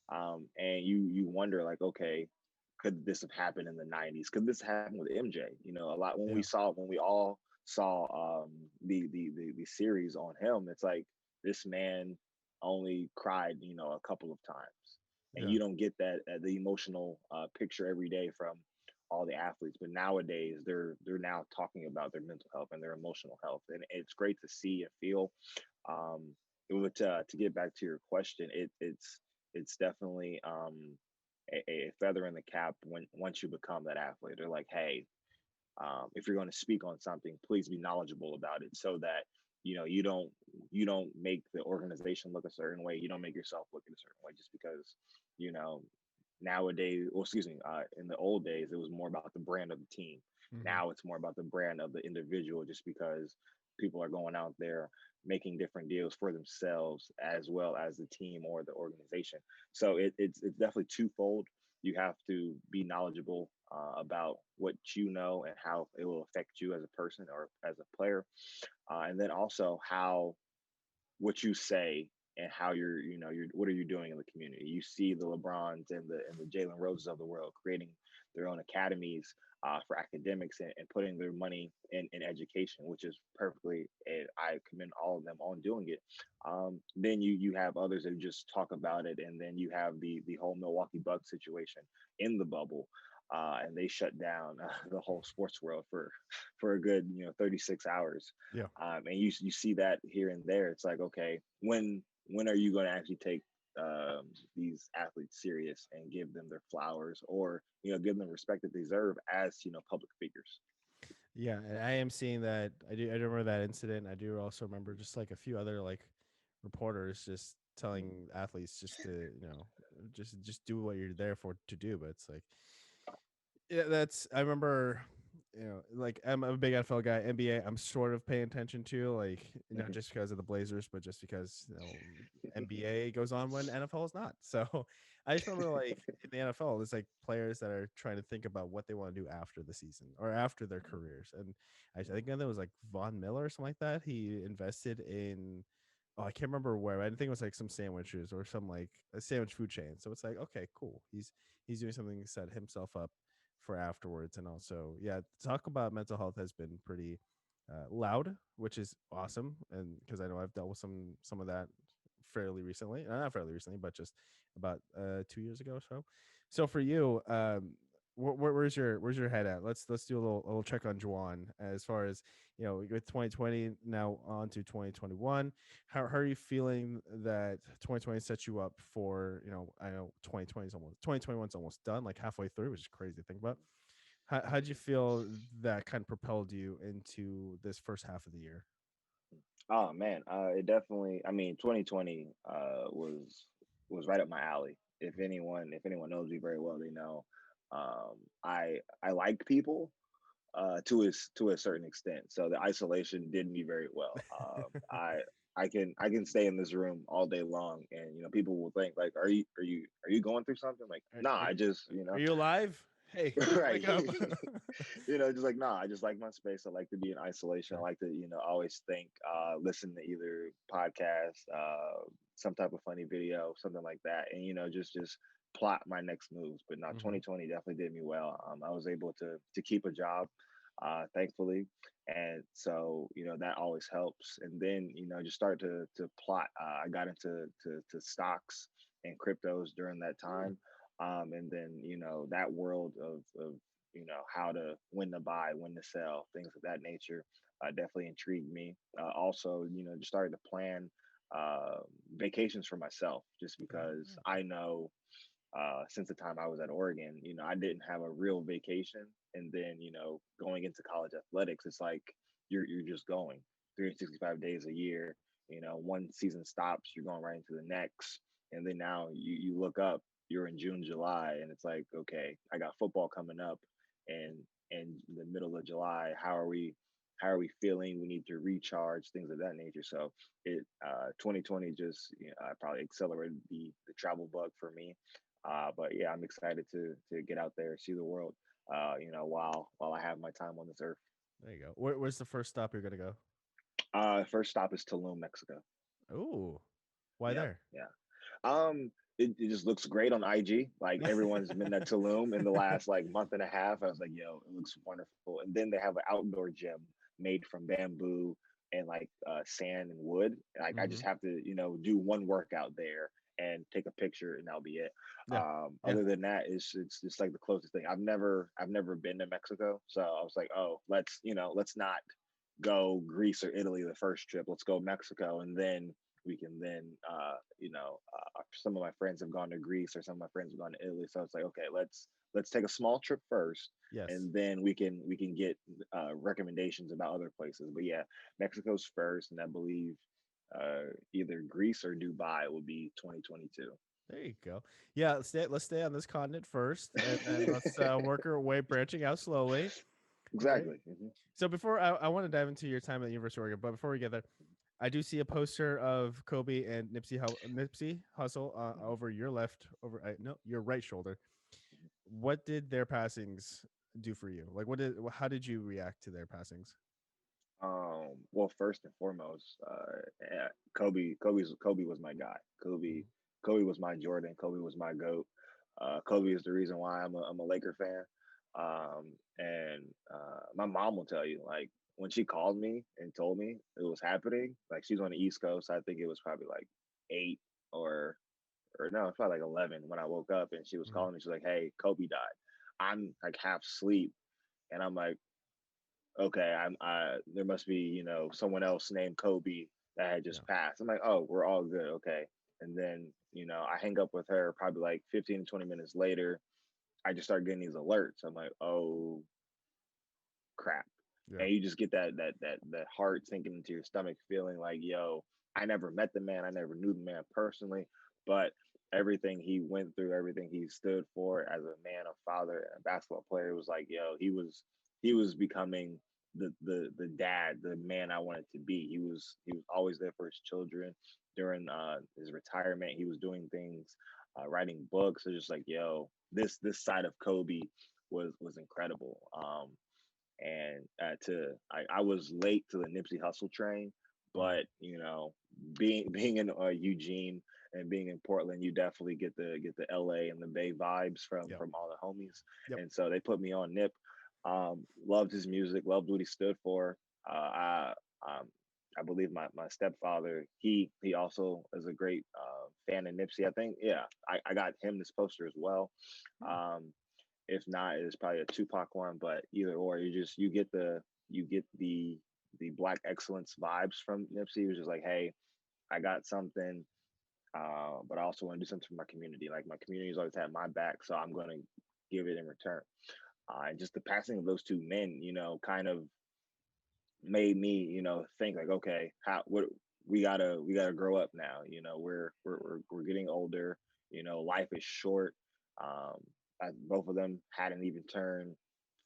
and you wonder, like, okay, could this have happened in the '90s? Could this happen with MJ? A lot Yeah. when we all saw the series on him. It's like this man only cried a couple of times, and Yeah. you don't get that the emotional picture every day from all the athletes. But nowadays they're now talking about their mental health and their emotional health, and it's great to see and feel. um to get back to your question, it's definitely a feather in the cap when once you become that athlete. They're like, hey, if you're going to speak on something, please be knowledgeable about it, so that you don't make the organization look a certain way. You don't make yourself look in a certain way, just because you know nowadays, or excuse me, in the old days, it was more about the brand of the team. Hmm. Now it's more about the brand of the individual, just because people are going out there making different deals for themselves as well as the team or the organization. So it's definitely twofold. You have to be knowledgeable about what you know and how it will affect you as a person or as a player, and then also how what you say and how you're what are you doing in the community. You see the LeBrons and the Jalen Roses of the world creating their own academies for academics, and putting their money in education, which is perfectly, and I commend all of them on doing it. Then you have others that just talk about it, and then you have the whole Milwaukee Bucks situation in the bubble. And they shut down the whole sports world for a good 36 hours, Yeah. and you see that here and there. It's like, okay, when are you going to actually take these athletes serious and give them their flowers, or give them respect that they deserve as public figures? Yeah, and I am seeing that. I remember that incident. I do also remember just like a few other like reporters just telling athletes just to just do what you're there for to do. But it's like yeah, that's I remember. Like I'm a big NFL guy. NBA, I'm sort of paying attention to, like not Mhm. just because of the Blazers, but just because NBA goes on when NFL is not. So I just remember like in the NFL, there's like players that are trying to think about what they want to do after the season or after their careers. And I think there was like Von Miller or something like that. He invested in I can't remember where. I think it was like some sandwiches or some like a sandwich food chain. So it's like, okay, cool. He's doing something to set himself up for afterwards. And also, yeah, talk about mental health has been pretty loud, which is awesome. And because I know I've dealt with some of that fairly recently, not fairly recently, but just about 2 years ago or so. So for you, where's your head at? Let's do a little check on Juwan as far as with 2020 now on to 2021. How are you feeling that 2020 sets you up for I know 2020 is almost 2021's almost done, like halfway through, which is crazy to think about. How'd you feel that kind of propelled you into this first half of the year? Oh man, it definitely. I mean, 2020 was right up my alley. If anyone knows me very well, they know I like people to a certain extent. So the isolation did me very well. I can stay in this room all day long, and people will think like, are you going through something? Like, Are, nah, are, I just are you alive? Hey, right. wake up. Just like nah, I just like my space. I like to be in isolation. I Sure. like to always think, listen to either podcast, some type of funny video, something like that, and just plot my next moves. But now Hmm. 2020 definitely did me well. I was able to keep a job, thankfully, and so that always helps. And then just start to plot. I got into to stocks and cryptos during that time, and then that world of how to when to buy, when to sell, things of that nature, definitely intrigued me. Also, just started to plan uh, vacations for myself, just because Oh, I know since the time I was at Oregon, I didn't have a real vacation. And then, going into college athletics, it's like you're just going 365 days a year. One season stops, you're going right into the next. And then now you look up, you're in June, July, and it's like, okay, I got football coming up and in the middle of July. How are we feeling? We need to recharge, things of that nature. So 2020 just probably accelerated the travel bug for me, but yeah, I'm excited to get out there, see the world. While I have my time on this earth. there you go. Where's the first stop you're gonna go? First stop is Tulum, Mexico. Oh, why Yeah, there? yeah. It just looks great on IG. Like everyone's been at Tulum in the last like month and a half. I was like, yo, it looks wonderful. And then they have an outdoor gym made from bamboo and like sand and wood. Like I Hmm. just have to, do one workout there and take a picture and that'll be it. Yeah, yeah. Other than that, it's just like the closest thing. I've never been to Mexico, so I was like, oh, let's not go Greece or Italy the first trip. Let's go Mexico, and then we can then some of my friends have gone to Greece or some of my friends have gone to Italy. So it's like, okay, let's take a small trip first, Yes. and then we can get recommendations about other places. But yeah, Mexico's first, and I believe either Greece or Dubai will be 2022. There you go. Yeah, let's stay on this continent first, and then let's work our way branching out slowly. Right. Exactly. So before I want to dive into your time at the University of Oregon, but before we get there, I do see a poster of Kobe and Nipsey Hussle over your left over no your right shoulder. What did their passings do for you? Like, how did you react to their passings? Well, first and foremost, Kobe was my guy. Kobe was my Jordan. Kobe was my goat. Kobe is the reason why I'm a Laker fan. And my mom will tell you, like, when she called me and told me it was happening, like she's on the East Coast. I think it was probably like 8 or no, it's probably like 11 when I woke up, and she was Mhm. calling me. She's like, "Hey, Kobe died." I'm like half asleep, and I'm like, okay, there must be, someone else named Kobe that had Yeah. just passed. I'm like, oh, we're all good, okay. And then, I hang up with her probably like 15 to 20 minutes later. I just start getting these alerts. I'm like, oh crap. Yeah. and you just get that heart sinking into your stomach, feeling like, yo, I never met the man, I never knew the man personally, but everything he went through, everything he stood for as a man, a father, and a basketball player was like, yo, he was becoming the dad, the man I wanted to be. He was always there for his children. During his retirement, he was doing things, writing books. So just like, yo, this side of Kobe was incredible. And I was late to the Nipsey Hustle train, Mm. but being in Eugene and being in Portland, you definitely get the LA and the Bay vibes from Yep. from all the homies, Yep. and so they put me on Nip. Loved his music, loved what he stood for. Um, I believe my stepfather, he also is a great fan of Nipsey. I think, yeah, I got him this poster as well. Mm. Um, if not, it's probably a Tupac one, but either or, you get the black excellence vibes from Nipsey. He was just like, hey, I got something, but I also want to do something for my community. Like, my community's always had my back, so I'm gonna give it in return. And just the passing of those two men, kind of made me, think like, okay, how what we gotta grow up now. We're getting older. Life is short. Um, both of them hadn't even turned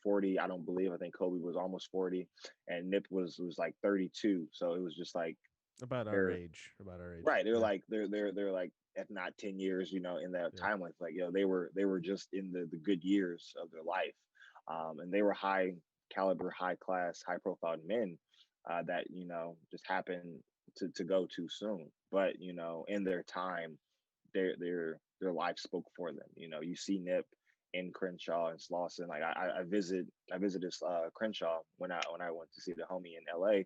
40. I don't believe. I think Kobe was almost 40, and Nip was like 32. So it was just like About our they're age. About our age. right. They're Yeah. like they're like, if not 10 years, in that Yeah. time length. Like, they were just in the good years of their life, and they were high caliber, high class, high profile men, that just happened to go too soon. But in their time, their life spoke for them. You see Nip in Crenshaw and Slauson. Like, I visited Crenshaw when I went to see the homie in LA,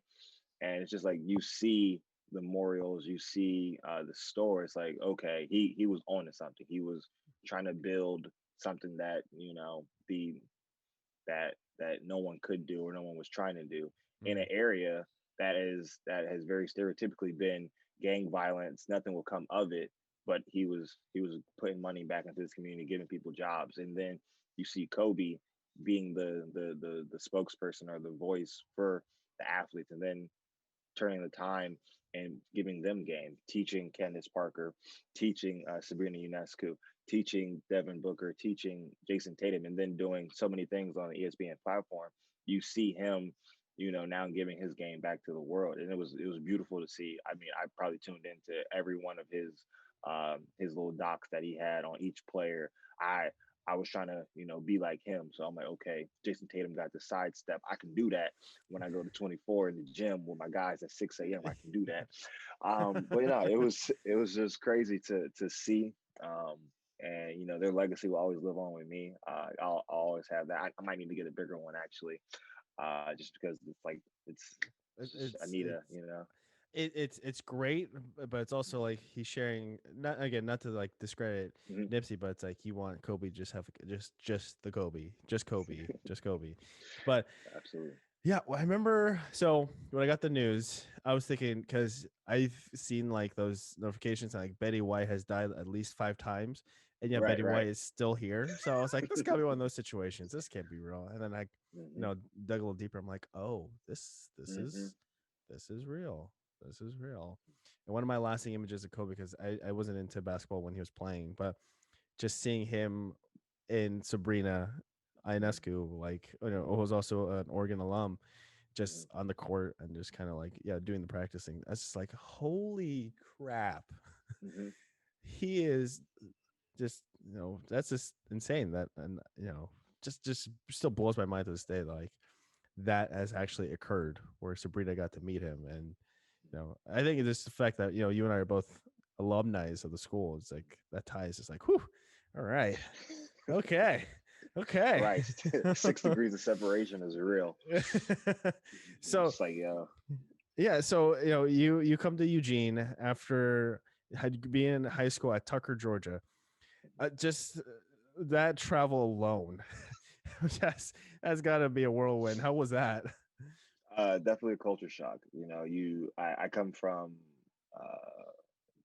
and it's just like you see the memorials, you see the store. It's like, okay, he was on to something. He was trying to build something that the that no one could do, or no one was trying to do, in Mm. an area that has very stereotypically been gang violence. Nothing will come of it, but he was putting money back into his community, giving people jobs. And then you see Kobe being the spokesperson or the voice for the athletes, and then turning the time and giving them game, teaching Candace Parker, teaching Sabrina Ionescu, teaching Devin Booker, teaching Jason Tatum, and then doing so many things on the ESPN platform. You see him, now giving his game back to the world, and it was beautiful to see. I mean, I probably tuned into every one of his little docs that he had on each player. I was trying to, be like him. So I'm like, okay, Jason Tatum got the sidestep. I can do that when I go to 24 in the gym with my guys at 6 a.m. I can do that. But it was just crazy to see. And their legacy will always live on with me. I'll always have that. I might need to get a bigger one, actually, just because it's just It's Anita. it's great, but it's also like he's sharing, not again, not to like discredit Hmm. Nipsey, but it's like you want Kobe to just have just the Kobe, just Kobe, just Kobe. But Absolutely. yeah, well, I remember. So when I got the news, I was thinking, because I've seen like those notifications like Betty White has died at least 5 times, and yeah, Right, Betty right. White is still here. So I was like, this got to be one of those situations. This can't be real. And then I, Hmm. dug a little deeper. I'm like, oh, this Hmm. is real. This is real. And one of my lasting images of Kobe, because I wasn't into basketball when he was playing, but just seeing him in Sabrina Ionescu, like, who was also an Oregon alum, just Hmm. on the court and just kind of like, yeah, doing the practicing. That's just like, holy crap. Hmm. He is just, that's just insane. That, and just still blows my mind to this day. Like, that has actually occurred where Sabrina got to meet him. And I think it's just the fact that you and I are both alumni of the school. It's like that tie is just like, whew, all right, okay, okay. Right. 6 degrees of separation is real. So It's like, yo. yeah, so you come to Eugene after had being in high school at Tucker, Georgia. Just that travel alone, has got to be a whirlwind. How was that? Definitely a culture shock. I come from uh,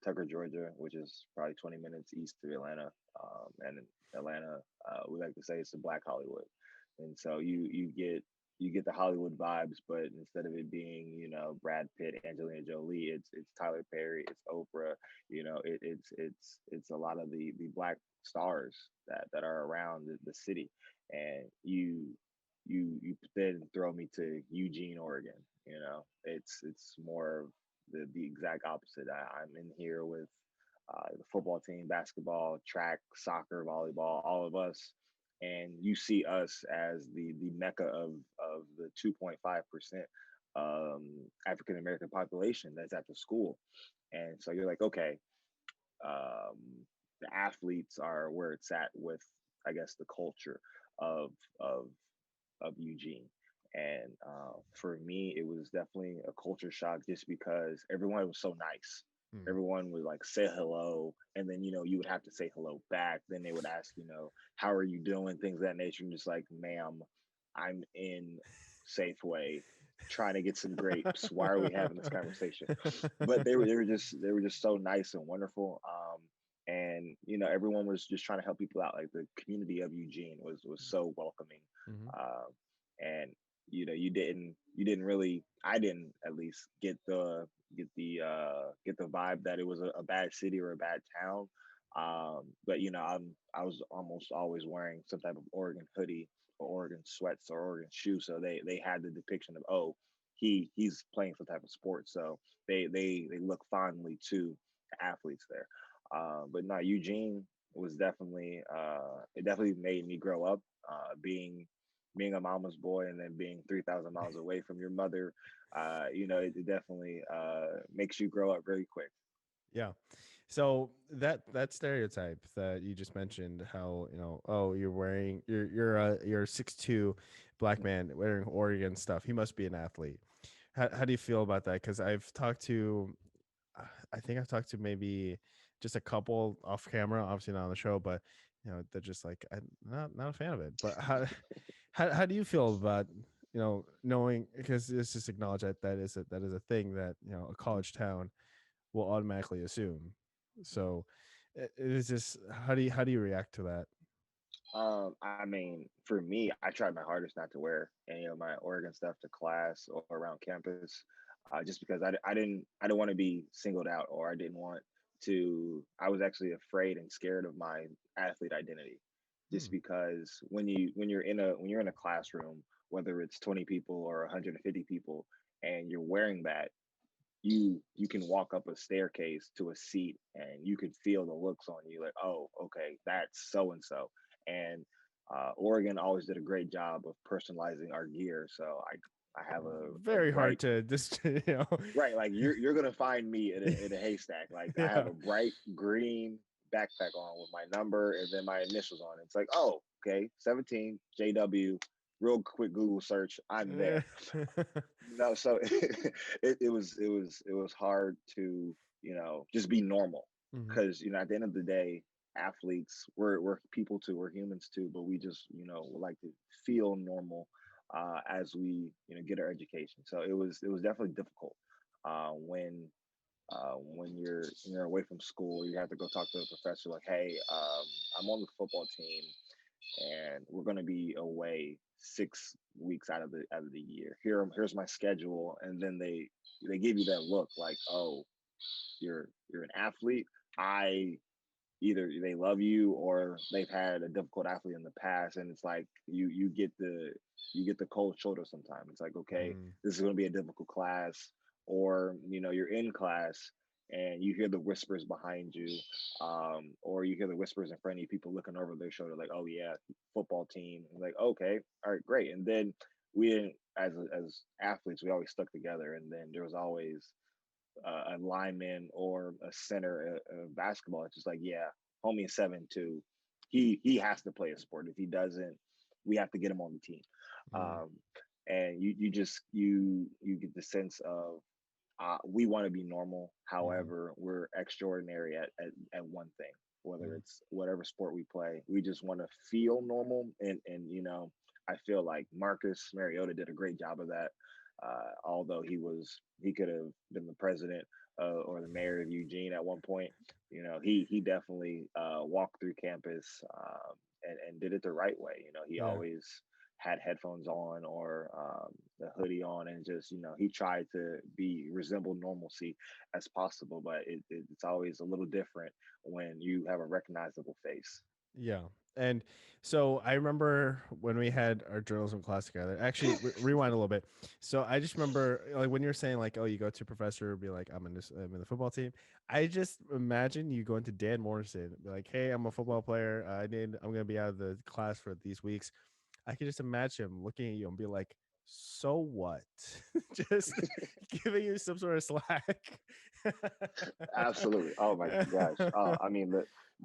Tucker, Georgia, which is probably 20 minutes east of Atlanta. And in Atlanta, we like to say it's the Black Hollywood. And so you get you get the Hollywood vibes, but instead of it being, Brad Pitt, Angelina Jolie, it's Tyler Perry, it's Oprah, it's a lot of the black stars that are around the city. And you then throw me to Eugene, Oregon. It's more of the exact opposite. I'm in here with the football team, basketball, track, soccer, volleyball, all of us, and you see us as the mecca of the 2.5% African American population that's at the school. And so you're like, okay, um, the athletes are where it's at with, I guess, the culture of of of Eugene. And for me, it was definitely a culture shock just because everyone was so nice. Mm. Everyone would like say hello, and then you would have to say hello back. Then they would ask, how are you doing, things of that nature, and just like, ma'am, I'm in Safeway trying to get some grapes. Why are we having this conversation? But they were just so nice and wonderful. And everyone was just trying to help people out. Like the community of Eugene was so welcoming. Hmm. um, and you didn't really, I didn't at least get the vibe that it was a bad city or a bad town. But I was almost always wearing some type of Oregon hoodie or Oregon sweats or Oregon shoes, so they had the depiction of, oh, he's playing some type of sport, so they look fondly to the athletes there. But no, Eugene was definitely, it definitely made me grow up, being a mama's boy and then being 3,000 miles away from your mother. It definitely makes you grow up very quick. Yeah. So that stereotype that you just mentioned, how oh, you're a 6'2" black man wearing Oregon stuff. He must be an athlete. How do you feel about that? Because I think I've talked to maybe just a couple off camera, obviously not on the show, but they're just like, I'm not a fan of it. But how do you feel about knowing, because it's just acknowledge that that is a thing that a college town will automatically assume. So it is just, how do you react to that? I mean, for me, I tried my hardest not to wear any of my Oregon stuff to class or around campus, just because I didn't want to be singled out, or I didn't want to. I was actually afraid and scared of my athlete identity, just Hmm. because when you're in a classroom, whether it's 20 people or 150 people, and you're wearing that, you can walk up a staircase to a seat and you can feel the looks on you, like, oh, okay, that's so and so. And Oregon always did a great job of personalizing our gear, so I have a Very hard bright, to just right, like you're gonna find me in a haystack. Like I have yeah. a bright green backpack on with my number and then my initials on it. It's like, oh, okay, 17 JW. Real quick Google search, I'm Eh. there. No, so it was hard to just be normal, Mhm. because at the end of the day, athletes, we're people too, we're humans too, but we just would like to feel normal as we get our education. So it was definitely difficult when you're away from school. You have to go talk to the professor, like, hey, I'm on the football team and we're going to be away 6 weeks out of the year. Here's my schedule, and then they give you that look like, oh, you're an athlete. I Either they love you or they've had a difficult athlete in the past, and it's like you get the cold shoulder sometimes. It's like, okay, Mm. this is going to be a difficult class, or you're in class and you hear the whispers behind you, or you hear the whispers in front of you, people looking over their shoulder, like, oh yeah, football team. And like, okay, all right, great. And then we didn't, as athletes, we always stuck together, and then there was always a lineman or a center of basketball. It's just like, yeah, homie is 7'2". He has to play a sport. If he doesn't, we have to get him on the team. Mm. Um, and you get the sense of, we want to be normal. Mhm. However, we're extraordinary at one thing, whether Mhm. it's whatever sport we play. We just want to feel normal. And I feel like Marcus Mariota did a great job of that. Although he could have been the president or the mayor of Eugene at one point. He definitely walked through campus, and did it the right way. He Yeah. always had headphones on or the hoodie on, and just he tried to be resemble normalcy as possible, but it's always a little different when you have a recognizable face. Yeah. And so I remember when we had our journalism class together. Actually, rewind a little bit. So I just remember, like, when you're saying like, oh, you go to a professor, be like, I'm in the football team. I just imagine you going to Dan Morrison, be like, hey, I'm a football player. I'm gonna be out of the class for these weeks. I could just imagine him looking at you and be like, so what? Just giving you some sort of slack. Absolutely. Oh my gosh. I mean,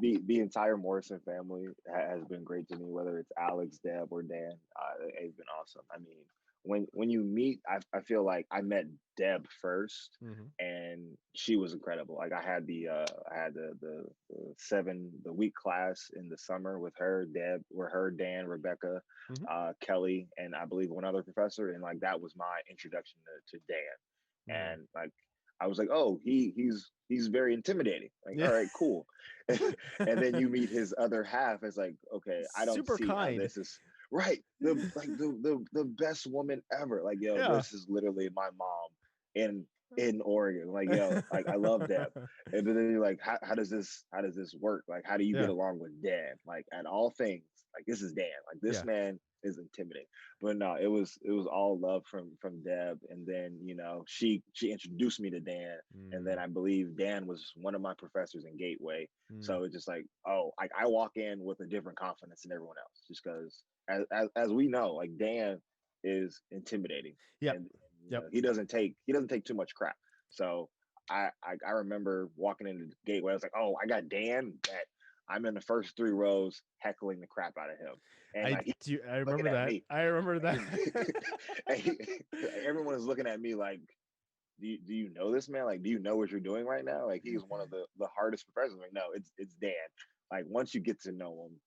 the entire Morrison family has been great to me. Whether it's Alex, Deb, or Dan, they've been awesome. I mean, when you meet, I feel like I met Deb first, Hmm. and she was incredible. Like I had the week class in the summer with her, Deb, were her, Dan, Rebecca, Hmm. Kelly, and I believe one other professor, and like that was my introduction to Dan, Hmm. and like I was like, oh, he's very intimidating. Like, Yeah. all right, cool. And then you meet his other half. It's like, okay, I don't Super see how kind. this is right. The best woman ever. Like, yo, Yeah. this is literally my mom in Oregon. Like, yo, like I love Deb. And then you're like, how does this work? Like, how do you get Yeah. along with Dan? Like, at all things, like this is Dan. Like this Yeah. man is intimidating. But no, it was all love from Deb, and then she introduced me to Dan, and then Mm, I believe Dan was one of my professors in Gateway. mm. So it's just like, oh, like I walk in with a different confidence than everyone else, just because as we know, like Dan is intimidating, Yep. and Yep. he doesn't take too much crap. So I remember walking into Gateway, I was like, oh, I got Dan that I'm in the first three rows heckling the crap out of him, and I like do. I looking remember at that. me. I remember that. Everyone is looking at me like, do you know this man? Like, do you know what you're doing right now? Like, he's one of the hardest professors. Like, no, it's Dan. Like, once you get to know him,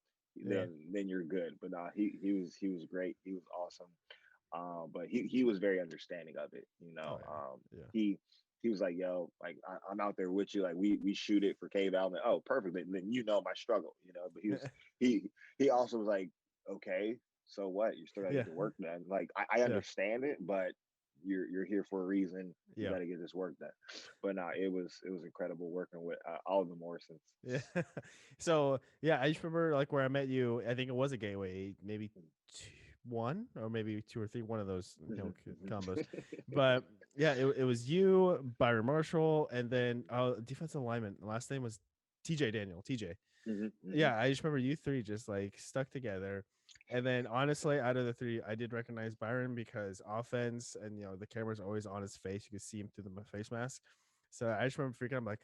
Yeah. then you're good. But nah, he was great. He was awesome. But he was very understanding of it. Oh yeah. Yeah. He was like, yo, like I'm out there with you. Like we shoot it for Cave Alvin. Oh, perfect. Then you know my struggle. But he he also was like, okay, so what? You still gotta Yeah. get the work done. Like I Yeah. understand it, but you're here for a reason. You Yeah. got to get this work done. But no, it was incredible working with all of the Morrisons. Yeah. So yeah, I just remember like where I met you. I think it was a gateway, maybe two, one or maybe two or three, one of those combos. But yeah, it was you, Byron Marshall, and then defensive lineman. The last name was TJ Daniel. TJ. Hmm. Yeah, I just remember you three just like stuck together. And then honestly, out of the three, I did recognize Byron because offense and the camera's always on his face. You could see him through the face mask. So I just remember freaking. I'm like,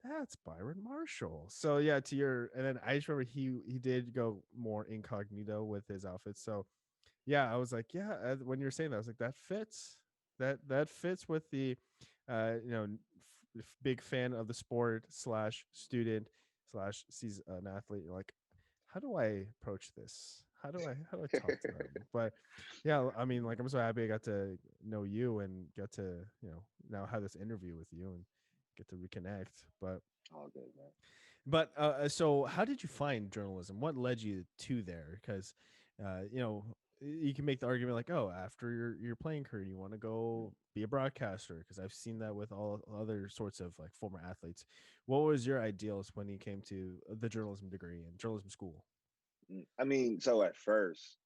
that's Byron Marshall. So yeah, and then I just remember he did go more incognito with his outfits. So yeah, I was like, yeah. When you were saying that, I was like, that fits. That fits with the, big fan of the sport slash student slash sees an athlete. You're like, how do I approach this? How do I talk to them? But yeah, I mean, like I'm so happy I got to know you and get to now have this interview with you and get to reconnect. All good, man. So how did you find journalism? What led you to there? Because you can make the argument like, oh, after your playing career, you want to go be a broadcaster. Because I've seen that with all other sorts of like former athletes. What was your ideals when you came to the journalism degree and journalism school? I mean, so at first,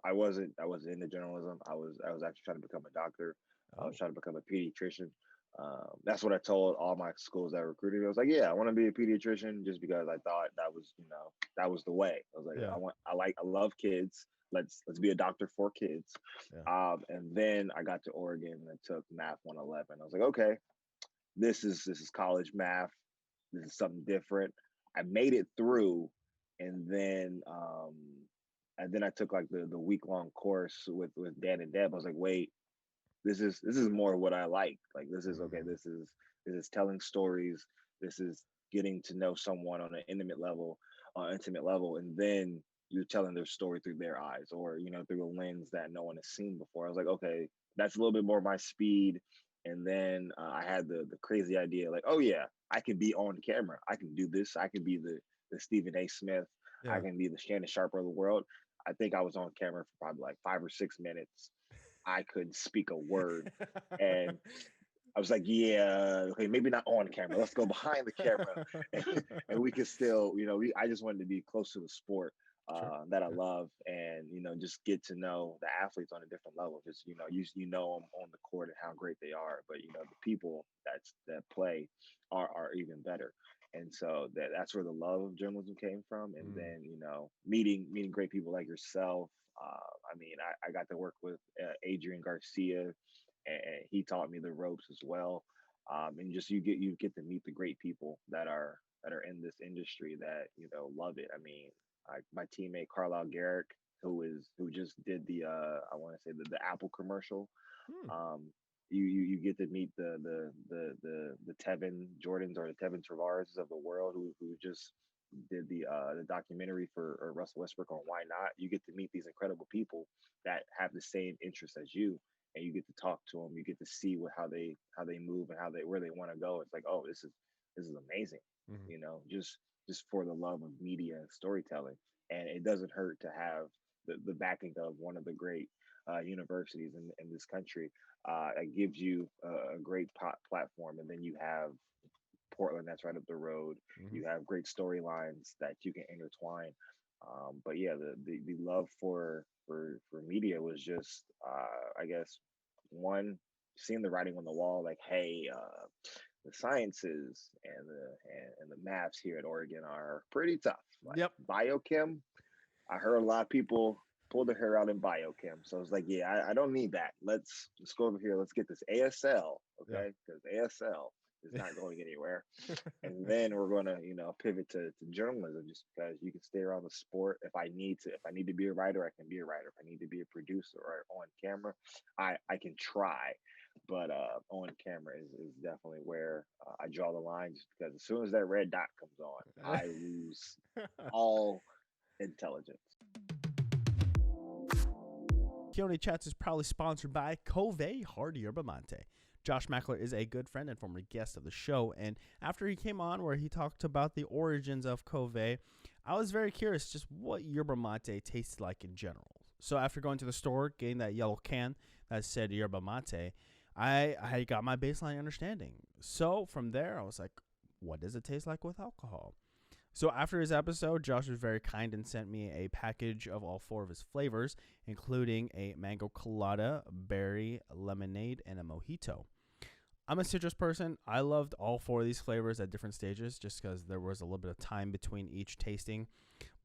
I wasn't into journalism. I was actually trying to become a doctor. I was Oh, trying to become a pediatrician. That's what I told all my schools that recruited me. I was like, yeah, I want to be a pediatrician just because I thought that was the way. I was like, yeah, I love kids. Let's be a doctor for kids. yeah. And then I got to Oregon and took Math 111. I was like, okay, this is college math. This is something different. I made it through, and then I took like the week long course with Dan and Deb. I was like, wait, this is more what I like. Like this is okay. Mm, This is telling stories. This is getting to know someone on an intimate level, and then you're telling their story through their eyes, or through a lens that no one has seen before. I was like, okay, that's a little bit more my speed. And then I had the crazy idea, like, oh yeah, I can be on camera. I can do this. I can be the Stephen A. Smith. I yeah. can be the Shannon Sharper of the world. I think I was on camera for probably like 5 or 6 minutes. I couldn't speak a word. And I was like, yeah, okay, maybe not on camera. Let's go behind the camera, and we could still, I just wanted to be close to the sport Sure. that I Yeah. love, and just get to know the athletes on a different level. Just you know them on the court and how great they are, but the people that play are even better. And so that's where the love of journalism came from, and Mm. then meeting great people like yourself. I mean, I got to work with Adrian Garcia, and he taught me the ropes as well. And just you get to meet the great people that are in this industry that love it. I mean, my teammate Carlisle Garrick, who just did the I want to say the Apple commercial. Hmm. Um, you get to meet the Tevin Jordans or the Tevin Tavares of the world who just did the documentary for Russell Westbrook on Why Not. You get to meet these incredible people that have the same interests as you, and you get to talk to them. You get to see how they move and where they want to go. It's like, oh, this is amazing. Mhm. Just for the love of media and storytelling, and it doesn't hurt to have the backing of one of the great universities in this country. It gives you a great platform, and then you have Portland that's right up the road. Mhm. You have great storylines that you can intertwine. But yeah, the love for media was just, I guess, one, seeing the writing on the wall, like, hey, the sciences and the maths here at Oregon are pretty tough. Like Yep. biochem, I heard a lot of people pull their hair out in biochem. So I was like, yeah, I don't need that. Let's go over here. Let's get this ASL, Yeah. okay? Because ASL is not going anywhere. And then we're gonna, pivot to journalism, just because you can stay around the sport. If I need to be a writer, I can be a writer. If I need to be a producer or on camera, I can try. But on camera is definitely where I draw the line, just because as soon as that red dot comes on, I lose all intelligence. Keoni Chats is proudly sponsored by Cove Hard Yerba Mate. Josh Mackler is a good friend and former guest of the show, and after he came on where he talked about the origins of Cove, I was very curious just what yerba mate tastes like in general. So after going to the store, getting that yellow can that said yerba mate, I got my baseline understanding. So from there, I was like, what does it taste like with alcohol? So after his episode, Josh was very kind and sent me a package of all four of his flavors, including a mango colada, berry lemonade, and a mojito. I'm a citrus person. I loved all four of these flavors at different stages just because there was a little bit of time between each tasting.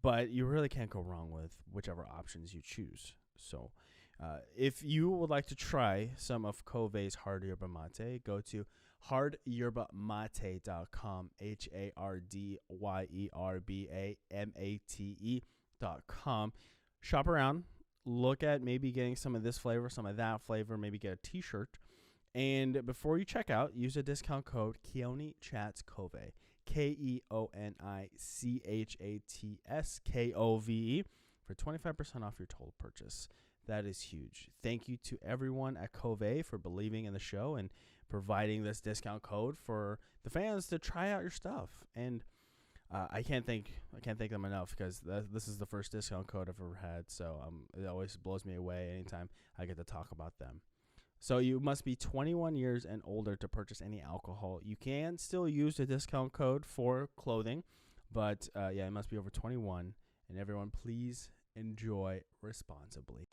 But you really can't go wrong with whichever options you choose. So if you would like to try some of Cove's Hard Yerba Mate, go to hardyerba.mate.com, HARDYERBAMATE.com. Shop around, look at maybe getting some of this flavor, some of that flavor, maybe get a t-shirt. And before you check out, use a discount code Keoni Chats Cove, KEONICHATSKOVE for 25% off your total purchase. That is huge. Thank you to everyone at Cove for believing in the show and providing this discount code for the fans to try out your stuff. And I can't thank them enough, because this is the first discount code I've ever had. So it always blows me away anytime I get to talk about them. So you must be 21 years and older to purchase any alcohol. You can still use the discount code for clothing, but it must be over 21. And everyone, please enjoy responsibly.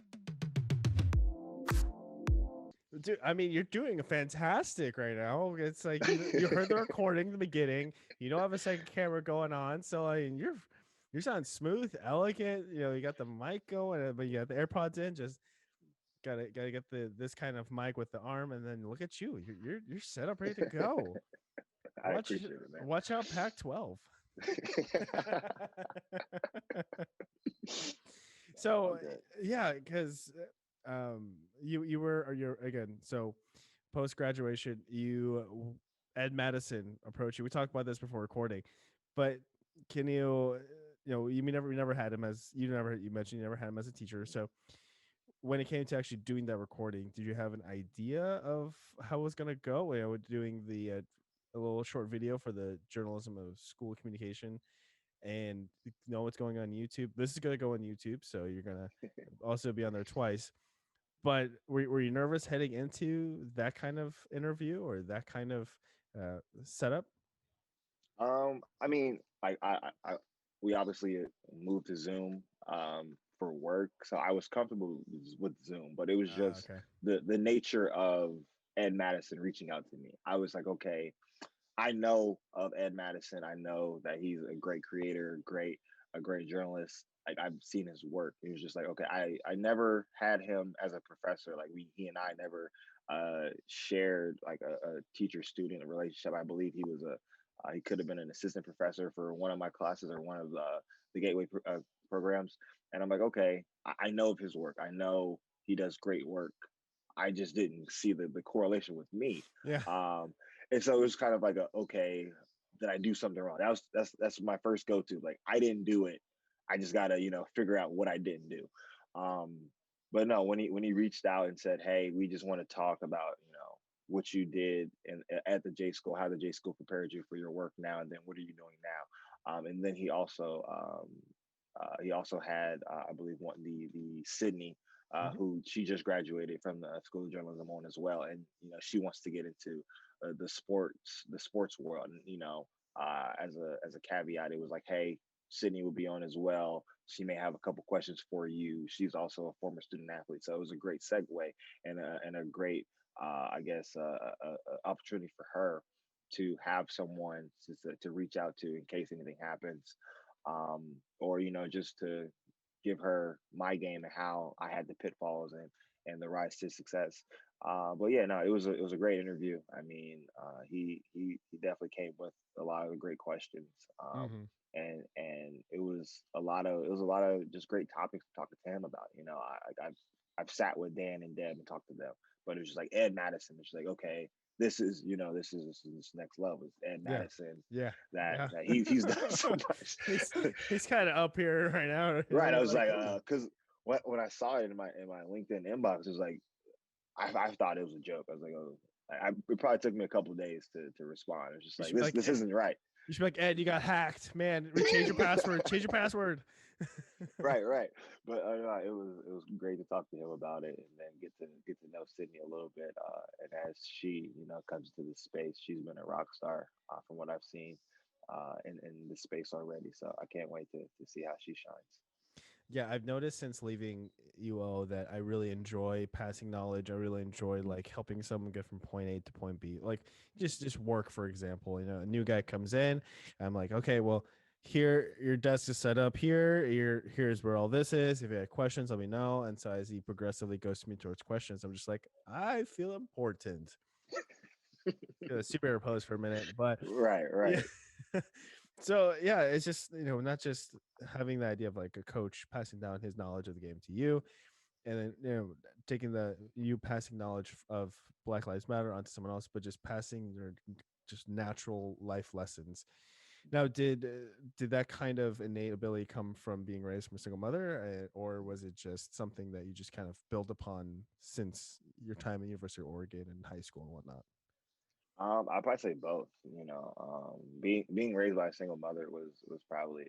Dude, I mean, you're doing fantastic right now. It's like you heard the recording in the beginning. You don't have a second camera going on, so I mean, you sound smooth, elegant. You got the mic going, but you got the AirPods in. Just gotta get this kind of mic with the arm, and then look at you. You're set up, ready to go. I Watch appreciate it, man. watch out, Pac-12. So Okay. yeah, because you were, or you're again, so post graduation, Ed Madison approached you. We talked about this before recording, but can you never had him as you mentioned you never had him as a teacher. So when it came to actually doing that recording, did you have an idea of how it was gonna go? Doing the a little short video for the journalism of school communication, and know what's going on YouTube. This is going to go on YouTube, so you're going to also be on there twice. But were you nervous heading into that kind of interview or that kind of setup? I mean, we obviously moved to Zoom for work, so I was comfortable with Zoom, but it was just Okay. the nature of Ed Madison reaching out to me. I was like, okay, I know of Ed Madison. I know that he's a great creator, a great journalist. Like I've seen his work. It was just like, okay, I never had him as a professor. Like he and I never shared like a teacher student relationship. I believe he could have been an assistant professor for one of my classes or one of the Gateway programs. And I'm like, okay, I know of his work. I know he does great work. I just didn't see the correlation with me. Yeah. Um, and so it was kind of like a okay, did I do something wrong? That's my first go to. Like I didn't do it. I just gotta figure out what I didn't do. Um, but no, when he reached out and said, hey, we just want to talk about what you did at the J school, how the J school prepared you for your work now, and then what are you doing now? And then he also had I believe the Sydney Mhm. who she just graduated from the School of Journalism on as well, and she wants to get into the sports world. And as a caveat, it was like, hey, Sydney will be on as well. She may have a couple questions for you. She's also a former student athlete, so it was a great segue and a great, I guess, opportunity for her to have someone to reach out to in case anything happens, or just to give her my game and how I had the pitfalls and the rise to success. But yeah, no, it was a great interview. I mean, he definitely came with a lot of great questions, Mhm. and it was a lot of just great topics to talk to him about. I've sat with Dan and Deb and talked to them, but it was just like Ed Madison. It's like, okay, this is next level. It's Ed Yeah. Madison Yeah. that Yeah. that he's done so much. he's he's kind of up here right now. Right. I You're was like, like, ooh. because when I saw it in my LinkedIn inbox, it was like I thought it was a joke. I was like, oh, it probably took me a couple of days to respond. It was just You like should be this like, this isn't right. you should be like, Ed, you got hacked, man. Change your password. Change your password. Right, right. But it was great to talk to him about it and then get to know Sydney a little bit. And as she comes to the space, she's been a rock star from what I've seen in the space already. So I can't wait to see how she shines. Yeah, I've noticed since leaving UO that I really enjoy passing knowledge. I really enjoy like helping someone get from point A to point B. Like just work, for example. A new guy comes in, I'm like, okay, well, here your desk is set up here. Here's where all this is. If you have questions, let me know. And so as he progressively goes to me towards questions, I'm just like, I feel important. Superhero pose for a minute, but Right, yeah. right. So yeah, it's just not just having the idea of like a coach passing down his knowledge of the game to you, and then taking the you passing knowledge of Black Lives Matter onto someone else, but just passing your just natural life lessons. Now, did that kind of innate ability come from being raised from a single mother, or was it just something that you just kind of built upon since your time at University of Oregon and high school and whatnot? I'd probably say both. Being raised by a single mother was probably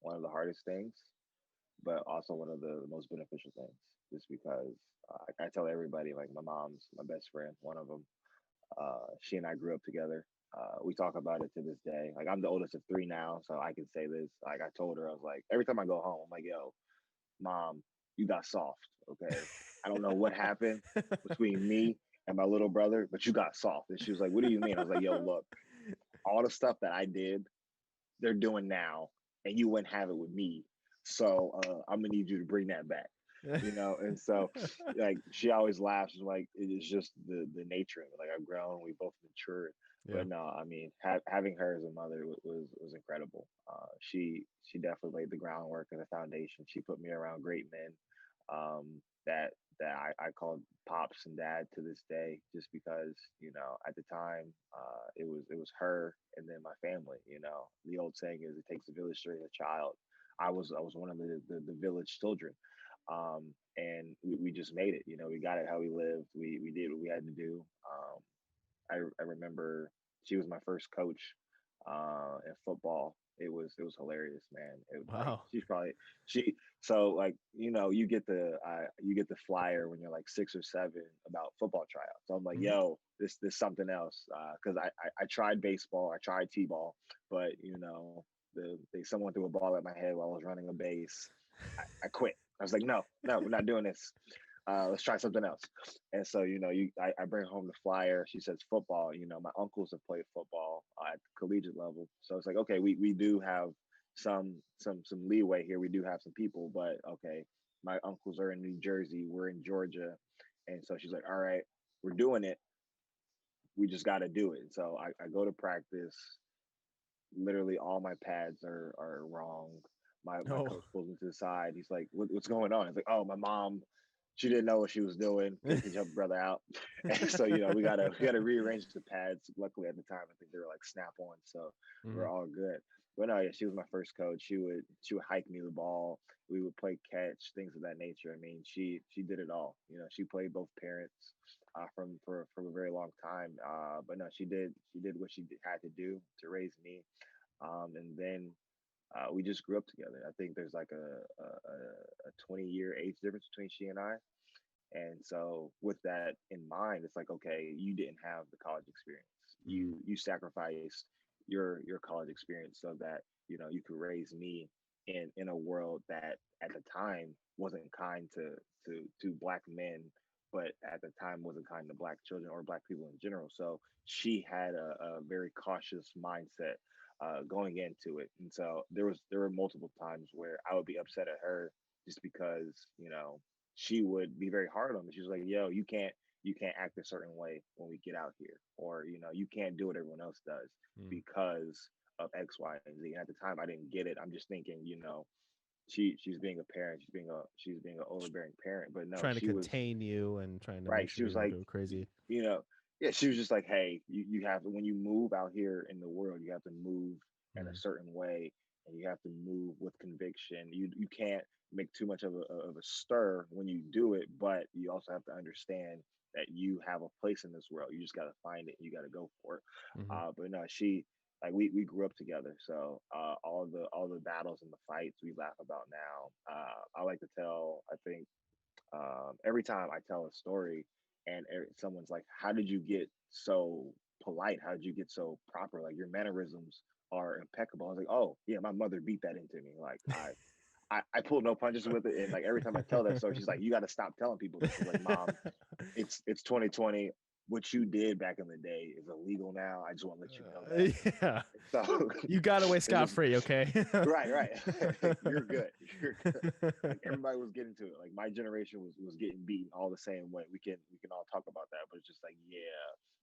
one of the hardest things, but also one of the most beneficial things. Just because I tell everybody, like my mom's my best friend, one of them. She and I grew up together. We talk about it to this day. Like I'm the oldest of three now, so I can say this. Like I told her, I was like, every time I go home, I'm like, yo, mom, you got soft. Okay. I don't know what happened between me and my little brother, but you got soft. And she was like, what do you mean? I was like, yo, look, all the stuff that I did, they're doing now, and you wouldn't have it with me. So I'm gonna need you to bring that back. And so like she always laughs. She's like, it is just the nature of it. Like I've grown, we both matured. Yeah. But no, I mean, having her as a mother was incredible. She definitely laid the groundwork and the foundation. She put me around great men that I called pops and dad to this day, just because at the time it was her and then my family. The old saying is it takes a village to raise a child. I was one of the village children, and we just made it. We got it how we lived. We did what we had to do. I remember she was my first coach in football. it was hilarious, man. It was like Wow. she so like you get the flyer when you're like 6 or 7 about football tryouts. So I'm like, Hmm. yo, this something else, because I tried baseball, I tried t-ball, but someone threw a ball at my head while I was running a base. I quit. I was like, no, we're not doing this. Let's try something else. And so, I bring home the flyer. She says football. My uncles have played football at the collegiate level. So it's like, okay, we do have some leeway here. We do have some people, but okay, my uncles are in New Jersey. We're in Georgia. And so she's like, all right, we're doing it. We just got to do it. And so I go to practice. Literally all my pads are wrong. My Oh. coach pulls me to the side. He's like, what's going on? It's like, oh, my mom, she didn't know what she was doing. Kicked your brother out. And so, we gotta rearrange the pads. Luckily at the time I think they were like snap on, so we're Hmm. all good. But no, yeah, she was my first coach. She would hike me the ball. We would play catch, things of that nature. I mean, she did it all. She played both parents from a very long time. But no, she did what had to do to raise me. And then we just grew up together. I think there's like a 20-year age difference between she and I. And so with that in mind, it's like, okay, you didn't have the college experience. You sacrificed your college experience so that you could raise me in a world that at the time wasn't kind to black men, but at the time wasn't kind to black children or black people in general. So she had a very cautious mindset going into it. And so there were multiple times where I would be upset at her just because she would be very hard on me. She was like, "Yo, you can't act a certain way when we get out here, or you can't do what everyone else does Mm. because of X, Y, and Z." And at the time, I didn't get it. I'm just thinking, she's being a parent, she's being an overbearing parent. But no, Trying to she was contain you and trying to make right. She sure was you don't like, go crazy. you know, yeah, she was just like, hey, you have to, when you move out here in the world, you have to move in a Mm. certain way, and you have to move with conviction. You can't make too much of a stir when you do it, but you also have to understand that you have a place in this world. You just got to find it. You got to go for it. Hmm. But no, she like we grew up together, so all the battles and the fights we laugh about now. I like to tell. I think every time I tell a story and someone's like, "How did you get so polite? How did you get so proper? Like your mannerisms are impeccable." I was like, "Oh yeah, my mother beat that into me. Like I pulled no punches with it." And like every time I tell that story, she's like, "You got to stop telling people this." I was like, "Mom, it's 2020. What you did back in the day is illegal now. I just want to let you know that." Yeah. So You got away it scot was free, okay? right. You're good. You're good. Like everybody was getting to it. Like my generation was getting beaten all the same way. We can all talk about that, but it's just like, yeah,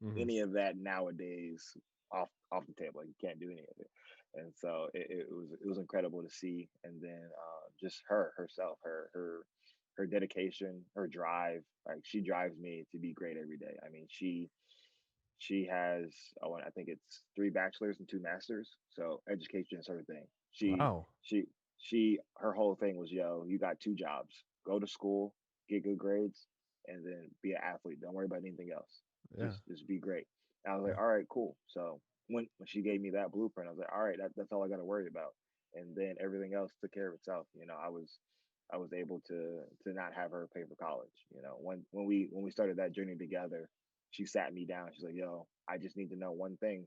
Hmm. any of that nowadays off the table. Like you can't do any of it. And so it was incredible to see. And then just her herself, her dedication, her drive. Like she drives me to be great every day. I mean, she has, oh, I think it's 3 bachelors and 2 masters. So education is her thing. She Wow. she her whole thing was, yo, you got 2 jobs. Go to school, get good grades, and then be an athlete. Don't worry about anything else. Yeah. Just be great. And I was Yeah. like, all right, cool. So when she gave me that blueprint, I was like, all right, that's all I got to worry about. And then everything else took care of itself. I was able to not have her pay for college. When we started that journey together, she sat me down. She's like, "Yo, I just need to know one thing.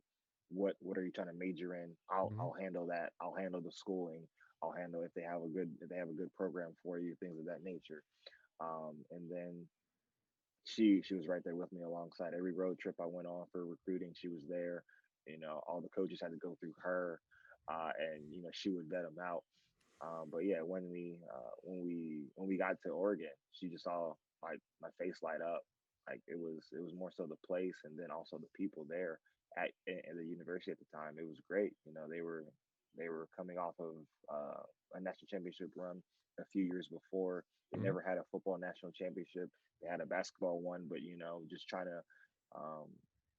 What are you trying to major in? I'll Hmm. I'll handle that. I'll handle the schooling. I'll handle if they have a good program for you, things of that nature." And then she was right there with me alongside every road trip I went on for recruiting. She was there. All the coaches had to go through her, and she would vet them out. But yeah, when we got to Oregon, she just saw my face light up. Like it was more so the place, and then also the people there at the university at the time. It was great. They were coming off of a national championship run a few years before. They Hmm. never had a football national championship. They had a basketball one, but just um,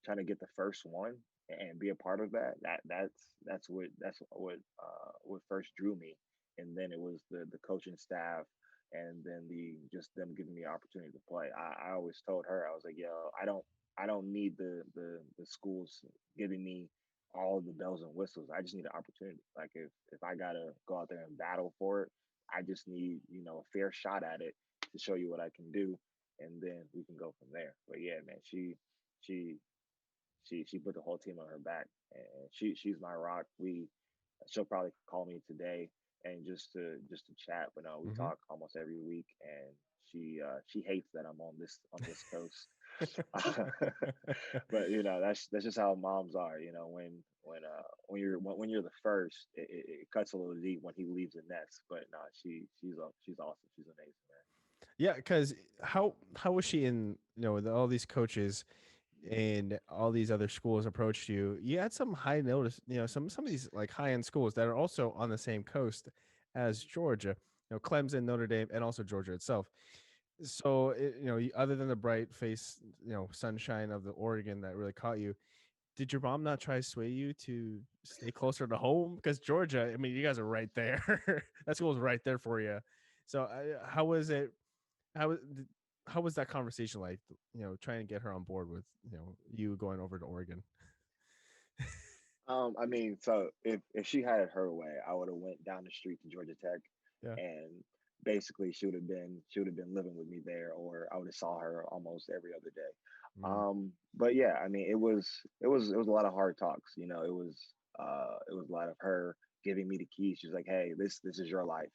trying to get the first one and be a part of that. That's what first drew me. And then it was the coaching staff, and then the just them giving me opportunity to play. I always told her, I was like, yo, I don't need the schools giving me all the bells and whistles. I just need an opportunity. Like if I gotta go out there and battle for it, I just need, a fair shot at it to show you what I can do, and then we can go from there. But yeah, man, she she put the whole team on her back, and she's my rock. She'll probably call me today and just to chat, but no, we Hmm. talk almost every week, and she hates that I'm on this coast. But that's just how moms are. When you're the first, it cuts a little deep when he leaves the nest. But no, she's awesome. She's amazing, man. Yeah, because how was she in, with all these coaches and all these other schools approached you? You had some high notice, some of these like high end schools that are also on the same coast as Georgia, Clemson, Notre Dame, and also Georgia itself. So other than the bright face, sunshine of the Oregon that really caught you, did your mom not try to sway you to stay closer to home? Because Georgia, I mean, you guys are right there. That school's right there for you. So how was it? How was how was that conversation like? Trying to get her on board with you going over to Oregon. I mean, so if she had it her way, I would have went down the street to Georgia Tech, Yeah. and basically she would have been living with me there, or I would have saw her almost every other day. Mm, But yeah, I mean, it was a lot of hard talks. It was a lot of her giving me the keys. She's like, "Hey, this is your life.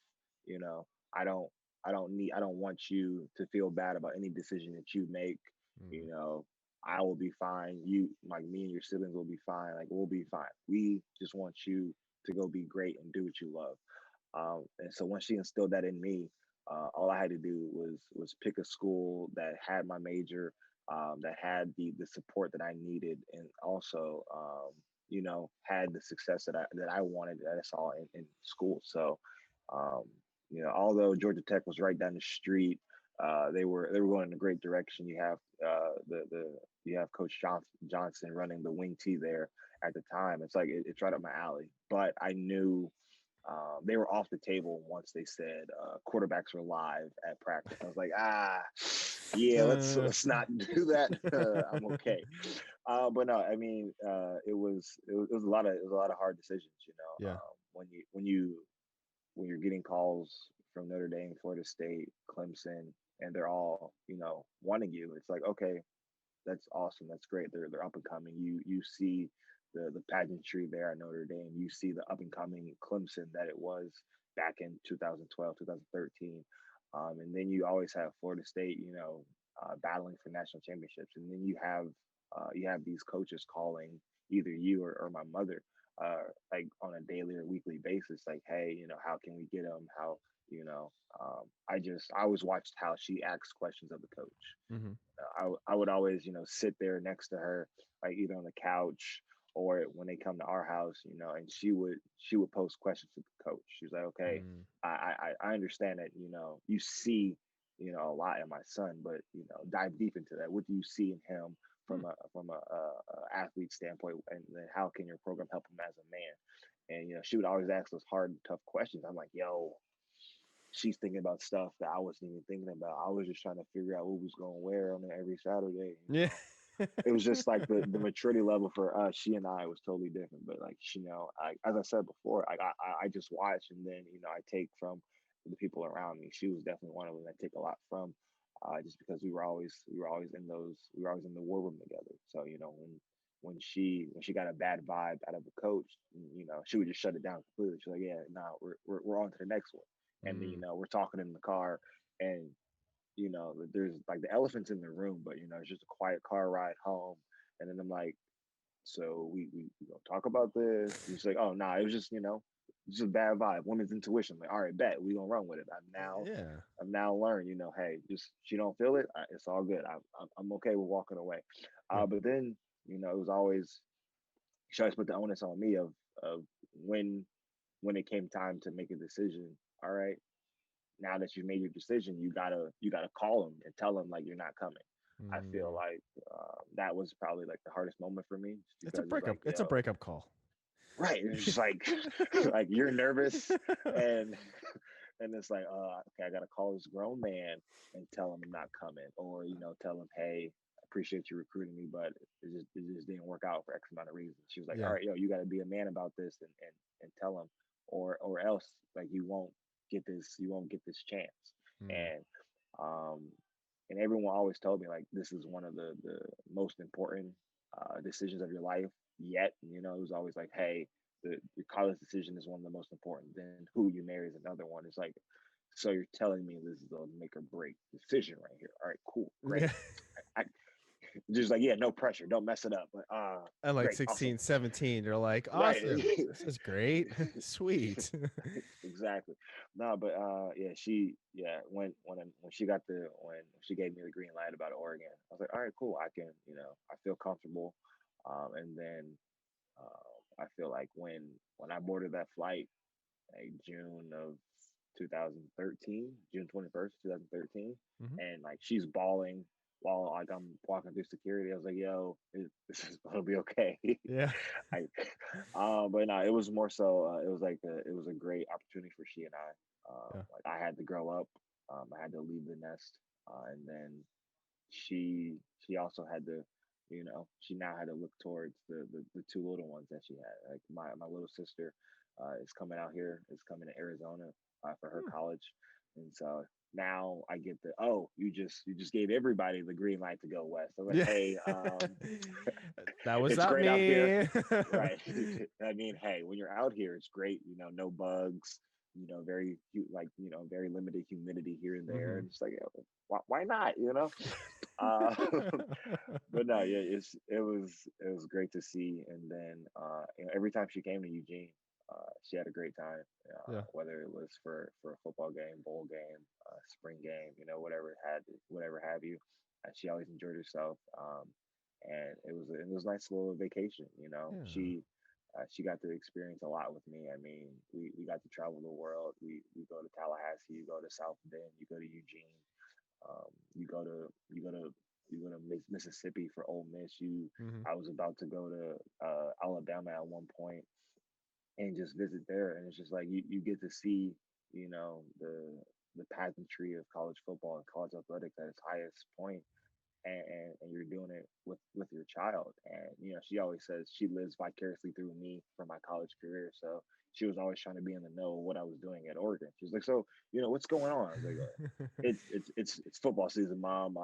You know, I don't I don't want you to feel bad about any decision that you make. mm, You know, I will be fine. You, like me and your siblings will be fine. Like we'll be fine. We just want you to go be great and do what you love." And so once she instilled that in me, all I had to do was pick a school that had my major, that had the support that I needed, and also had the success that I wanted, that I saw in school. So um, although Georgia Tech was right down the street, they were going in a great direction. The you have Coach Johnson running the wing T there at the time. It's like it's right up my alley. But I knew they were off the table once they said quarterbacks were live at practice. I was like, yeah, let's mm. let's not do that. I'm okay. But no, I mean, it was a lot of hard decisions. Yeah. When you're getting calls from Notre Dame, Florida State, Clemson, and they're all wanting you. It's like, okay, that's awesome. That's great. They're up and coming. You see the pageantry there at Notre Dame. You see the up and coming Clemson that it was back in 2012, 2013. And then you always have Florida State, battling for national championships. And then you have these coaches calling either you or my mother, like on a daily or weekly basis, like, hey, how can we get them? How, you know, I always watched how she asks questions of the coach. Hmm. I would always, sit there next to her, like either on the couch or when they come to our house, and she would pose questions to the coach. She's like, okay, Mm. I understand that, you see, a lot in my son, but dive deep into that. What do you see in him Hmm. from a athlete standpoint, and then how can your program help him as a man? And she would always ask those hard, tough questions. I'm like, yo, she's thinking about stuff that I wasn't even thinking about. I was just trying to figure out what was going to wear on it every Saturday. Yeah. It was just like the maturity level for us. She and I was totally different. But like, as I said before, I just watch, and then I take from the people around me. She was definitely one of them I take a lot from, just because we were always in the war room together. So when she got a bad vibe out of a coach, she would just shut it down completely. She's like, yeah, nah, we're on to the next one. And then Mm. we're talking in the car, and there's like the elephants in the room, but it's just a quiet car ride home. And then I'm like, so we gonna talk about this? And she's like, oh no, it was just a bad vibe, women's intuition. I'm like, all right, bet we gonna run with it. Yeah. I've now learned, hey, just she don't feel it, it's all good. I'm okay with walking away. Yeah. But then it was always she always put the onus on me of when when it came time to make a decision. All right, now that you've made your decision, you gotta call them and tell them like you're not coming. I feel Mm. like that was probably like the hardest moment for me, just It's a because it's breakup. like, It's a yo, breakup call. right? It's just like like you're nervous, and and it's like, okay, I gotta call this grown man and tell him I'm not coming, or tell him, hey, appreciate you recruiting me, but it just didn't work out for X amount of reasons. She was like, all Yeah. right, yo, you got to be a man about this and tell him, or else like you won't get this chance. Mm. And um and everyone always told me like this is one of the most important decisions of your life yet. It was always like, hey, your college decision is one of the most important. Then who you marry is another one. It's like, so you're telling me this is a make or break decision right here. All right, cool, great. Yeah. I just like, yeah, no pressure, don't mess it up. But At like great, awesome, 16, 17, you're like, right. awesome. This is great. Sweet. Exactly. No, but yeah, when she got when she gave me the green light about Oregon, I was like, all right, cool. I can, I feel comfortable. And then I feel like when I boarded that flight, like June of 2013, June 21st, 2013, Hmm. and like she's bawling while like I'm walking through security. I was like, yo, this is gonna be okay. Yeah. I, but no, it was more so. It was a great opportunity for she and I. Yeah. Like I had to grow up. I had to leave the nest, and then she also had to, she now had to look towards the two little ones that she had. Like my little sister is coming out here, is coming to Arizona for her Hmm. college, and so now I get the, oh, you just gave everybody the green light to go west. I was like, Yeah. hey, That was it's not great out here, me. right? I mean, hey, when you're out here, it's great. No bugs. Very limited humidity here and there, Hmm. and it's like, why not? Uh, but no, yeah, it was great to see. And then every time she came to Eugene, she had a great time. Yeah. Whether it was for a football game, bowl game, spring game, whatever have you. She always enjoyed herself, and it was a nice little vacation. Yeah. She got to experience a lot with me. I mean, we got to travel the world. We go to Tallahassee, you go to South Bend, you go to Eugene, you go to Mississippi for Ole Miss. Hmm. I was about to go to Alabama at one point and just visit there, and it's just like you get to see, the pageantry of college football and college athletics at its highest point, and you're doing it with your child. And she always says she lives vicariously through me for my college career. So she was always trying to be in the know of what I was doing at Oregon. She's like, so what's going on? I was like, it's football season, mom.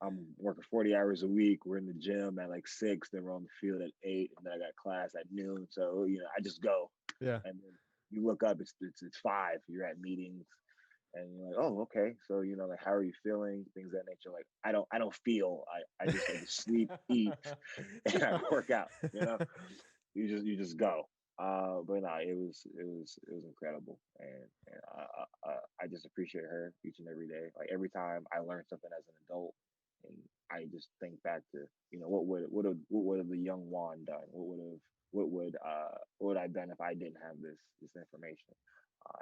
I'm working 40 hours a week. We're in the gym at like 6, then we're on the field at 8, and then I got class at noon. So I just go, Yeah. and then you look up, it's 5. You're at meetings, and you're like, oh, okay. So like, how are you feeling? Things of that nature. Like, I don't feel. I just sleep, eat, and I work out. You just go. But no, it was incredible, and I just appreciate her each and every day. Like every time I learn something as an adult, and I just think back to what would the young Juan done? What would I done if I didn't have this information?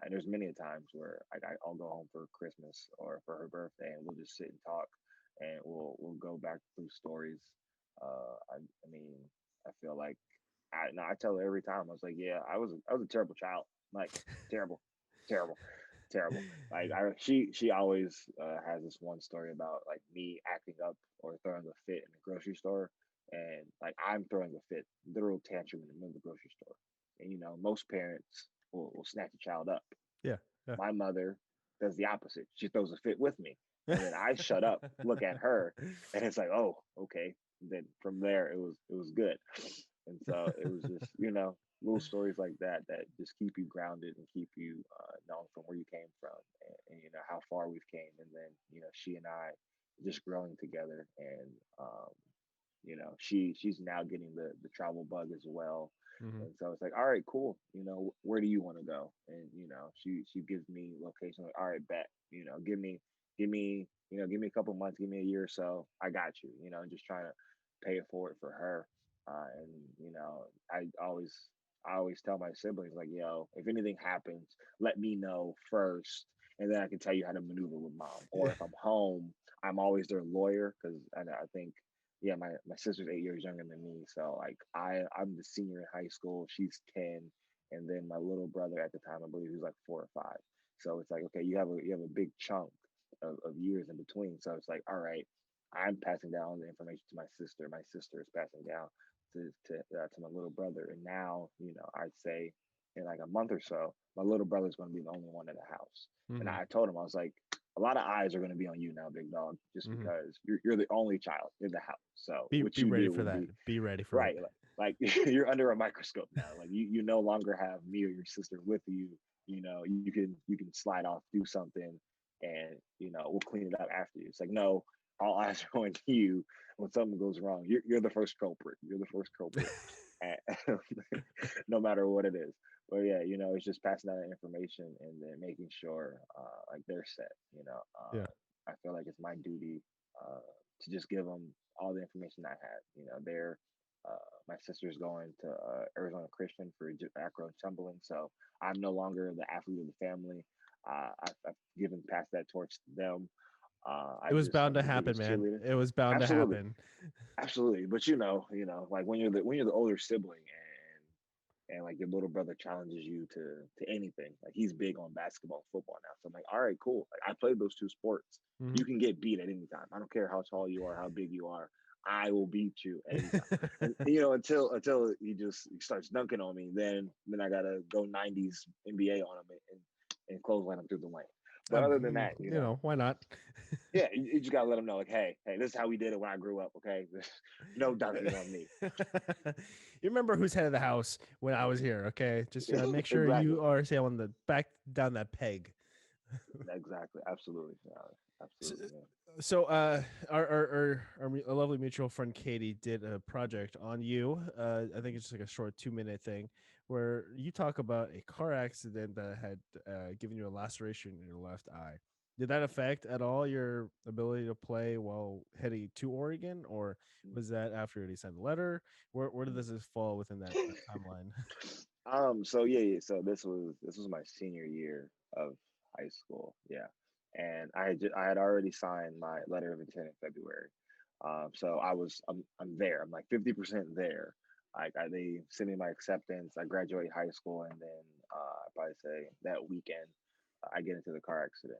And there's many times where I'll go home for Christmas or for her birthday, and we'll just sit and talk, and we'll go back through stories. I mean, I feel like I tell her every time. I was like, yeah, I was a terrible child, like terrible, terrible, terrible. Like she always has this one story about like me acting up or throwing a fit in the grocery store, and like I'm throwing a fit, literal tantrum in the middle of the grocery store. And most parents will snatch a child up. Yeah. Yeah. My mother does the opposite. She throws a fit with me, and then I shut up, look at her, and it's like, oh, okay. And then from there, it was good. And so it was just little stories like that just keep you grounded and keep you knowing from where you came from, and how far we've came. And then she and I just growing together, and she's now getting the travel bug as well. Hmm. And so it's like, all right, cool. Where do you want to go? And she gives me location. Like, all right, bet. Give me a couple months, give me a year or so. I got you. Just trying to pay it forward for her. And I always tell my siblings like, yo, if anything happens, let me know first, and then I can tell you how to maneuver with mom. Or Yeah. if I'm home, I'm always their lawyer because I think, yeah, my sister's 8 years younger than me, so like I'm the senior in high school. She's 10, and then my little brother at the time, I believe he was like 4 or 5. So it's like, okay, you have a big chunk of years in between. So it's like, all right, I'm passing down the information to my sister. My sister is passing down to my little brother. And now, I'd say in like a month or so, my little brother's going to be the only one in the house. And Mm-hmm. I told him, I was like, a lot of eyes are going to be on you now, big dog, just Mm-hmm. because you're the only child in the house. So what Be you ready do for will that. be Be ready for it. right. Like you're under a microscope now. Like you no longer have me or your sister with you. You can slide off, do something, and we'll clean it up after you. It's like no, all eyes are on you when something goes wrong. You're the first culprit. You're the first culprit, and no matter what it is. But yeah, it's just passing out information and then making sure like they're set. Yeah. I feel like it's my duty to just give them all the information I had. They're my sister's going to Arizona Christian for acro and tumbling, so I'm no longer the athlete of the family. I've given passed that torch to them. It was I'm bound to the happen, biggest man. cheerleader. It was bound to Absolutely, happen. absolutely. But like when you're the older sibling and like your little brother challenges you to anything. Like he's big on basketball and football now. So I'm like, all right, cool. Like I played those two sports. Mm-hmm. You can get beat at any time. I don't care how tall you are, how big you are. I will beat you at any time. And until he starts dunking on me, then I gotta go 90s NBA on him and clothesline him through the lane. But other than that, Why not? yeah, you just gotta let him know, like, hey, this is how we did it when I grew up. Okay, no dunking on me. You remember who's head of the house when I was here, okay? Just make sure Exactly. you are say on the back down that peg. Exactly. Absolutely. So, Absolutely. Yeah. our lovely mutual friend Katie did a project on you. I think it's just like a short 2-minute thing where you talk about a car accident that had given you a laceration in your left eye. Did that affect at all your ability to play while heading to Oregon, or was that after you already sent the letter? Where does this fall within that timeline? So yeah. So this was my senior year of high school. Yeah. And I had already signed my letter of intent in February. So I'm there. I'm like 50% there. They send me my acceptance. I graduate high school, and then I probably say that weekend I get into the car accident.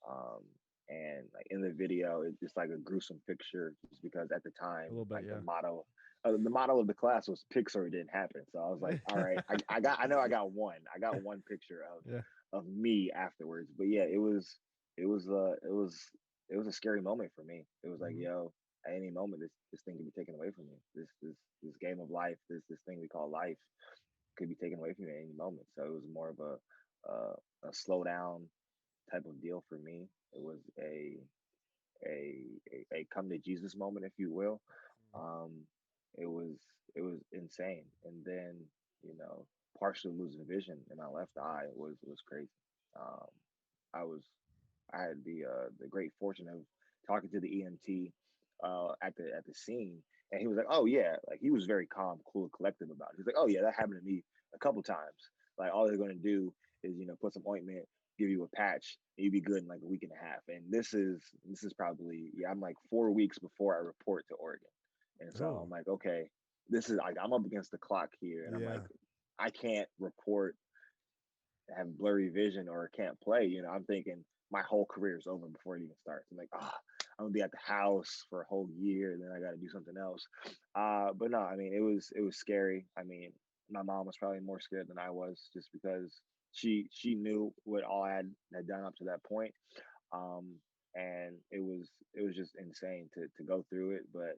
Um, and like in the video, it's just like a gruesome picture, just because at the time, A little bit, like yeah. the model of the class was Pixar. It didn't happen, so I was like, all right, I know I got one picture Yeah. of me afterwards. But yeah, it was it was a scary moment for me. It was like, Mhm. yo, at any moment this thing could be taken away from me. This game of life, this thing we call life, could be taken away from you at any moment. So it was more of a slow down type of deal for me. It was a come to Jesus moment, if you will. Um, it was it was insane, and then you know, partially losing vision in my left eye was crazy. Um, I was I had the great fortune of talking to the EMT at the scene, and he was like, "Oh yeah," like he was very calm, cool, and collective about it. He's like, "Oh yeah, that happened to me a couple times. Like all they're going to do is put some ointment, give you a patch, and you'd be good in like a week and a half." And this is probably I'm like 4 weeks before I report to Oregon, and so Oh, I'm like, okay, this is like I'm up against the clock here, and I'm yeah. like, I can't report have blurry vision or can't play, I'm thinking my whole career is over before it even starts. I'm like, I'm gonna be at the house for a whole year, and then I got to do something else. But no, I mean, it was scary. I mean, my mom was probably more scared than I was, just because she knew what all I had done up to that point. Um, and it was just insane to go through it. But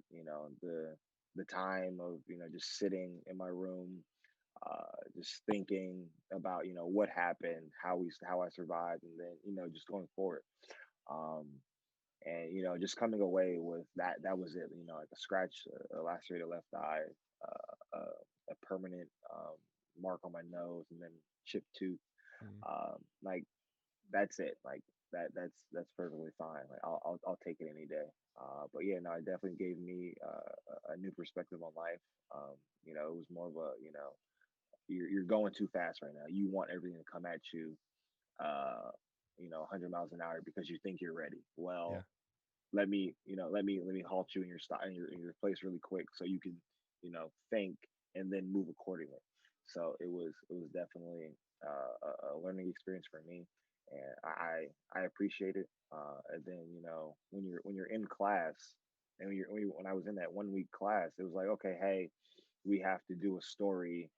the time of just sitting in my room, just thinking about what happened, how I survived, and then just going forward. Um, and just coming away with that was it. Like a scratch, a lacerated left eye, a permanent mark on my nose, and then chipped tooth. Mm. Like that's it. Like that's perfectly fine. Like I'll take it any day. But yeah, no, it definitely gave me a new perspective on life. It was more of a you're going too fast right now. You want everything to come at you, uh, 100 miles an hour because you think you're ready. Yeah. Well, let me halt you in your stop in your place really quick so you can, think and then move accordingly. So it was definitely a learning experience for me, and I appreciate it. And then when you're in class, And when I was in that 1 week class, it was like, okay, hey, we have to do a story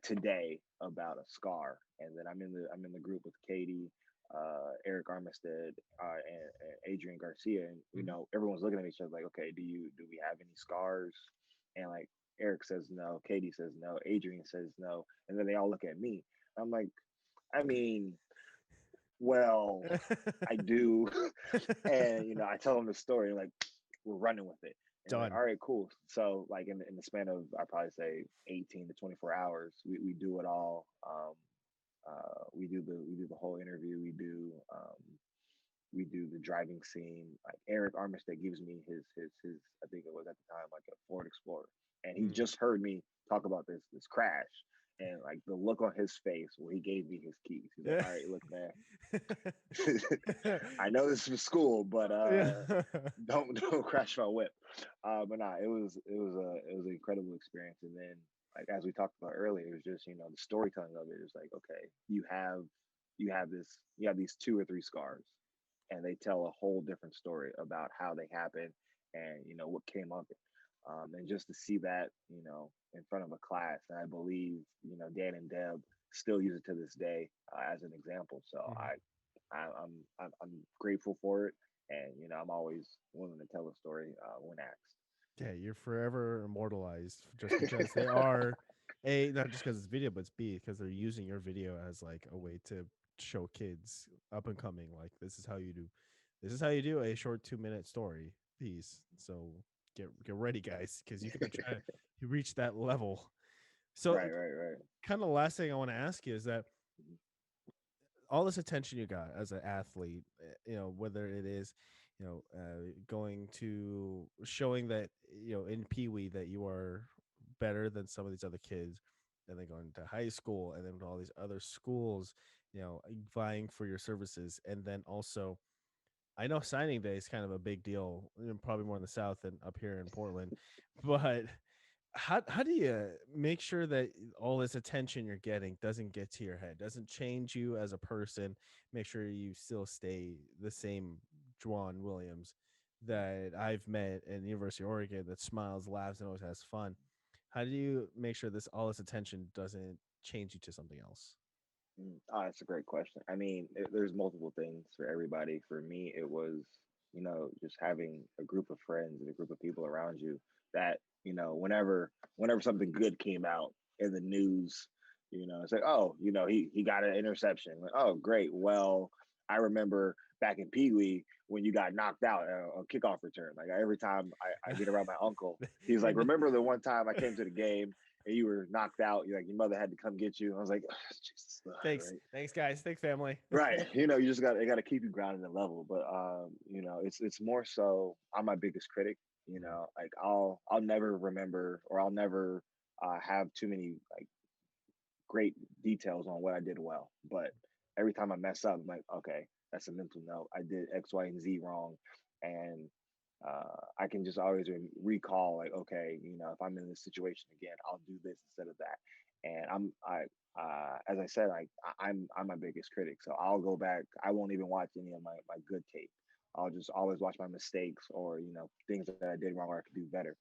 today about a scar. And then I'm in the group with Katie, Eric Armistead, and Adrian Garcia, and Mhm. everyone's looking at each other like, okay, do we have any scars? And like Eric says no, Katie says no, Adrian says no, and then they all look at me. I'm like, I mean, well, I do. And I tell them the story, and like, we're running with it. And like, Done. all right, cool. So like in the span of, I probably say 18 to 24 hours, we do it all. We do the whole interview. We do the driving scene. Like Eric Armistead gives me his I think it was at the time like a Ford Explorer, and he Mm. just heard me talk about this crash, and like the look on his face where he gave me his keys. He's like, Yeah. all right, look, man, I know this is school, but Yeah. don't crash my whip. But nah, it was an incredible experience. And then like as we talked about earlier, it was just the storytelling of it is like, okay, you have these two or three scars, and they tell a whole different story about how they happened and what came of it. And just to see that in front of a class, and I believe Dan and Deb still use it to this day as an example. So Mhm. I'm grateful for it, and I'm always willing to tell a story when Yeah, you're forever immortalized just because they asked. are A, not just because it's video, but it's B, because they're using your video as like a way to show kids up and coming, like this is how you do a short 2 minute story piece. So get ready, guys, because you can try to reach that level. So Right, right, right. kind of last thing I want to ask you is that all this attention you got as an athlete, whether it is, going to showing that, in Pee Wee that you are better than some of these other kids, and then going to high school and then to all these other schools, vying for your services. And then also, I know signing day is kind of a big deal, probably more in the South than up here in Portland, but how do you make sure that all this attention you're getting doesn't get to your head, doesn't change you as a person? Make sure you still stay the same Juwan Williams that I've met in the University of Oregon that smiles, laughs, and always has fun. How do you make sure this all this attention doesn't change you to something else? Oh, that's a great question. I mean, there's multiple things for everybody. For me, it was, just having a group of friends and a group of people around you that, whenever something good came out in the news, it's like, oh, he got an interception. Like, oh, great. Well, I remember back in Pee Wee when you got knocked out on kickoff return. Like every time I get around my uncle, he's You like, know, remember the one time I came to the game and you were knocked out. You're like, your mother had to come get you. I was like, oh, Jesus, thanks, right, thanks, guys, thanks, family. right. You just got to keep you grounded and level. But it's more so. I'm my biggest critic. Like I'll never remember or I'll never have too many like great details on what I did well. But every time I mess up, I'm like, okay, that's a mental note. I did X, Y, and Z wrong, and I can just always recall like, okay, if I'm in this situation again, I'll do this instead of that. And as I said, I'm my biggest critic, so I'll go back. I won't even watch any of my good tape. I'll just always watch my mistakes or things that I did wrong or I could do better.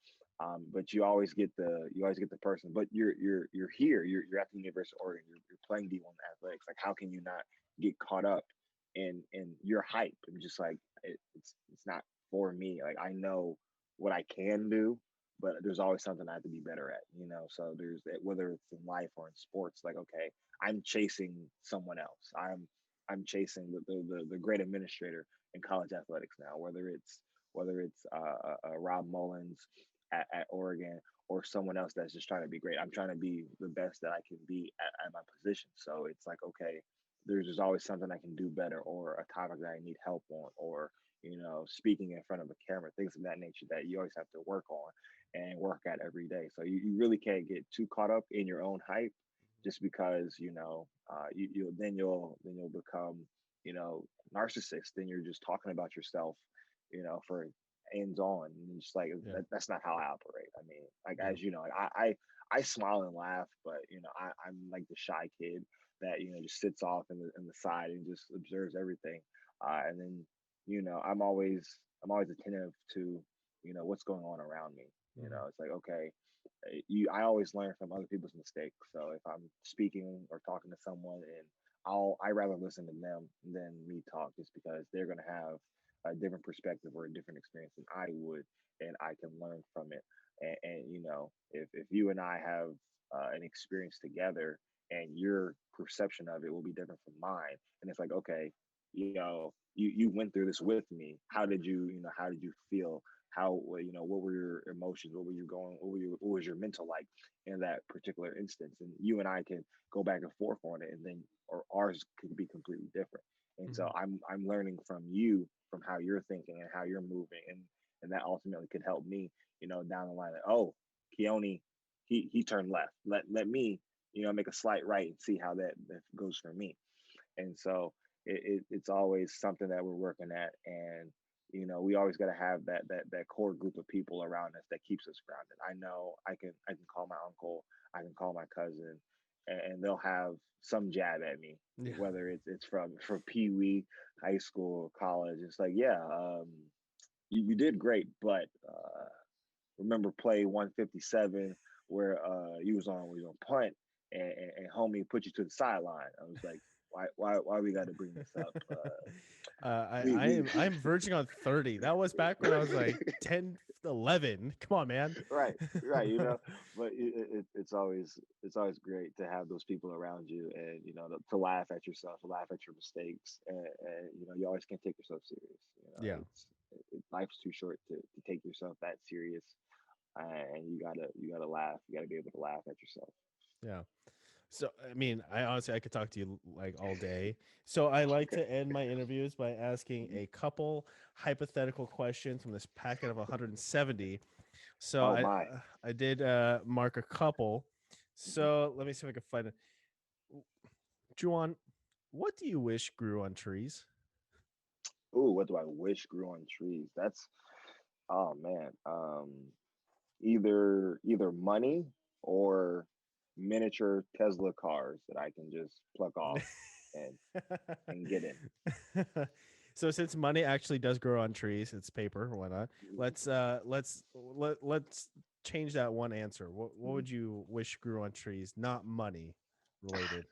But you always get the person. But you're here. You're at the University of Oregon. You're playing D1 athletics. Like how can you not get caught up in your hype? And just like it's not for me. Like I know what I can do, but there's always something I have to be better at. So there's that whether it's in life or in sports. Like okay, I'm chasing someone else. I'm chasing the great administrator in college athletics now. Whether it's Rob Mullins at Oregon or someone else that's just trying to be great. I'm trying to be the best that I can be at my position. So it's like, okay, there's just always something I can do better or a topic that I need help on or, speaking in front of a camera, things of that nature that you always have to work on and work at every day. So you really can't get too caught up in your own hype just because, you'll become, you know, narcissist. Then you're just talking about yourself, for ends on and just like Yeah, that's not how I operate. I mean, like yeah. as you know, like I smile and laugh, but I'm like the shy kid that just sits off in the side and just observes everything. And then I'm always attentive to what's going on around me. Mhm. It's like, okay, I always learn from other people's mistakes. So if I'm speaking or talking to someone, and I rather listen to them than me talk, just because they're gonna have a different perspective or a different experience than I would, and I can learn from it. And if you and I have an experience together, and your perception of it will be different from mine, and it's like, okay, you went through this with me. How did you feel? What were your emotions? What were you going? What was your mental like in that particular instance? And you and I can go back and forth on it, and then or ours could be completely different. And so Mhm. I'm learning from you, from how you're thinking and how you're moving, and that ultimately could help me, down the line. Like, oh, Keoni, he turned left. Let me, make a slight right and see how that goes for me. And so it's always something that we're working at. And we always got to have that core group of people around us that keeps us grounded. I know I can call my uncle, I can call my cousin, and they'll have some jab at me, Yeah. whether it's from pee-wee, high school, college. It's like, yeah, you did great, but remember play 157 where you was on punt, and homie put you to the sideline. I was like, why we got to bring this up? We we I'm verging on 30. That was back when I was like 10, 11. Come on, man. right, right, but it's always great to have those people around you, and to laugh at yourself, to laugh at your mistakes, and you always can't take yourself serious. Yeah. Life's too short to take yourself that serious, and you gotta laugh. You gotta be able to laugh at yourself. Yeah. So, I mean, I honestly I could talk to you like all day. So, I like to end my interviews by asking a couple hypothetical questions from this packet of 170. So, Oh I my. I did mark a couple. So, let me see if I can find it. Juwan, what do you wish grew on trees? Ooh, what do I wish grew on trees? Oh man. Either money or miniature Tesla cars that I can just pluck off and get in. So since money actually does grow on trees, it's paper. Why not? Let's change that one answer. What would you wish grew on trees? Not money related.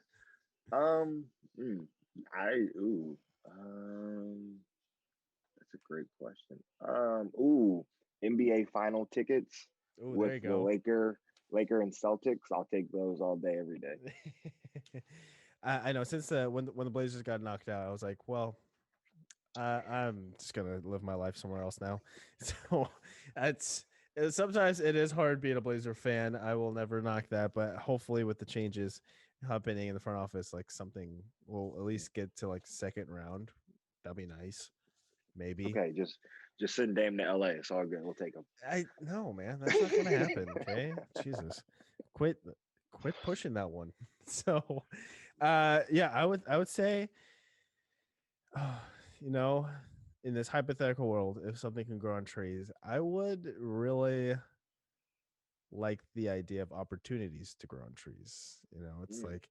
Um, mm, I ooh, um, that's a great question. NBA final tickets Oh, there with you the go. Laker and Celtics. I'll take those all day, every day. I know since when the Blazers got knocked out, I was like, well, I'm just gonna live my life somewhere else now. So that's sometimes it is hard being a Blazer fan. I will never knock that, but hopefully with the changes happening in the front office, like something will at least get to like second round. That'd be nice. Maybe. Okay, just send Dame to LA. It's all good. We'll take them. I no man, that's not gonna happen. Okay, Jesus, quit quit pushing that one. So, yeah, I would say uh, you know, in this hypothetical world, if something can grow on trees, I would really like the idea of opportunities to grow on trees. It's Mm, like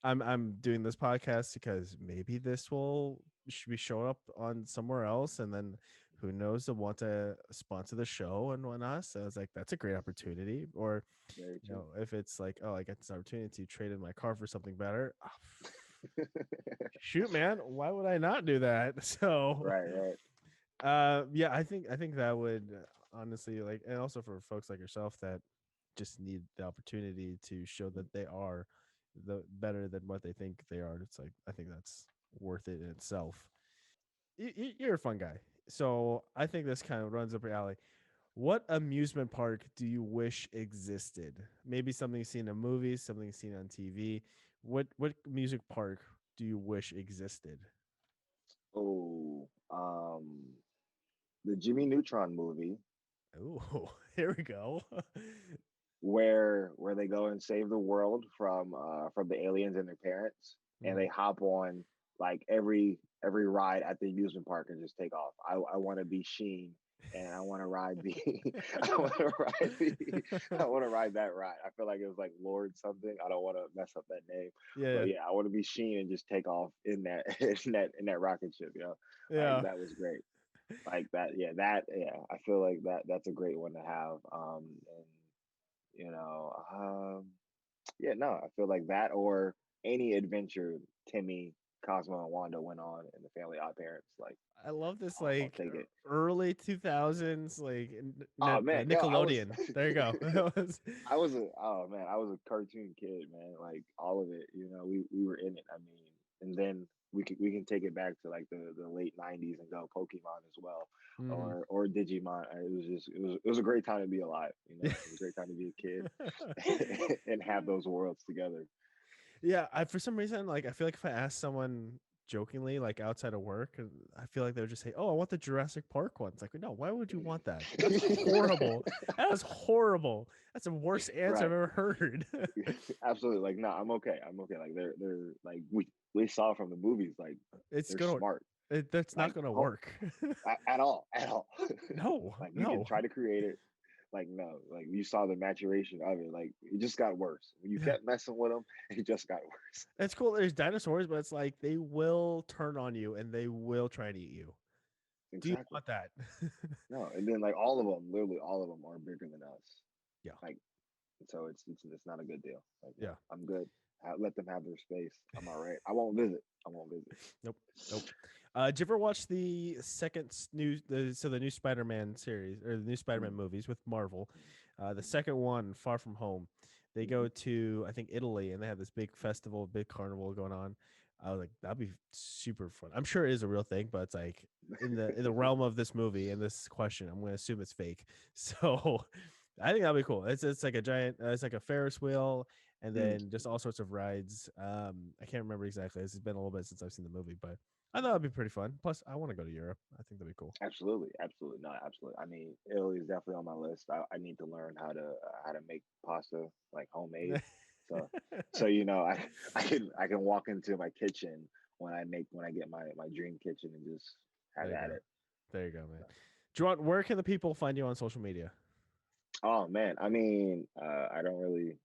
I'm doing this podcast because maybe this will be showing up on somewhere else, and then who knows, they'll want to sponsor the show and whatnot. So I was like, that's a great opportunity. Or very true. if it's like, oh, I got this opportunity to trade in my car for something better. Shoot, man, why would I not do that? So Right, right. yeah, I think that would honestly like, and also for folks like yourself that just need the opportunity to show that they are the better than what they think they are. It's like I think that's worth it in itself. You're a fun guy, so I think this kind of runs up your alley. What amusement park do you wish existed? Maybe something you've seen in movies, something you've seen on TV. What music park do you wish existed? Oh, the Jimmy Neutron movie, Oh, here we go. where they go and save the world from the aliens and their parents, and Mhm. they hop on like every ride at the amusement park and just take off. I want to be Sheen, and I want to ride the I want to ride the I want to ride that ride. I feel like it was like Lord something. I don't want to mess up that name, Yeah, but yeah, I want to be Sheen and just take off in that in that rocket ship. Like yeah. that was great. Like that, yeah, I feel like that's a great one to have. And you know, yeah, no, I feel like that or any adventure Timmy, Cosmo, and Wanda went on in the Family Odd Parents. Like, I love this I'll like take it. early 2000s like Oh man, yo, Nickelodeon. There you go. I was a cartoon kid, man. Like all of it, we were in it. I mean, and then we can take it back to like the late '90s and go Pokemon as well, Mhm. or Digimon. It was a great time to be alive. It was a great time to be a kid and have those worlds together. Yeah, I for some reason like I feel like if I ask someone jokingly like outside of work, I feel like they would just say, "Oh, I want the Jurassic Park ones." Like, no, why would you want that? That's horrible. That is horrible. That's the worst answer I've Right. ever heard. Absolutely. Like, no, I'm okay. I'm okay. Like they're like we saw from the movies, like It's they're gonna smart. that's not Like, gonna oh, work. at all. No, Like you can no. try to create it. Like no, like you saw the maturation of it. Like it just got worse. When you Yeah. kept messing with them, it just got worse. It's cool. There's dinosaurs, but it's like they will turn on you and they will try and eat you. Do you Exactly. want that? No, and then like all of them, literally all of them are bigger than us. Yeah. Like so, it's not a good deal. Like no, Yeah. I'm good. Let them have their space. I'm all right. I won't visit. I won't visit. Nope. Nope. Did you ever watch the second the new Spider-Man series or the new Spider-Man Mm, movies with Marvel? The mm, second one, Far From Home, they mm, go to I think Italy and they have this big festival, big carnival going on. I was like, that'd be super fun. I'm sure it is a real thing, but it's like in the realm of this movie and this question, I'm going to assume it's fake. So I think that'd be cool. It's like a giant, it's like a Ferris wheel and mm. then just all sorts of rides. I can't remember exactly. It's been a little bit since I've seen the movie, but I thought it'd be pretty fun. Plus, I want to go to Europe. I think that'd be cool. Absolutely, absolutely, no, absolutely. I mean, Italy is definitely on my list. I need to learn how to make pasta like homemade. So I can walk into my kitchen when I get my dream kitchen and just have There you at go. it. There you go, man. Juwan, where can the people find you on social media? Oh man, I mean, I don't really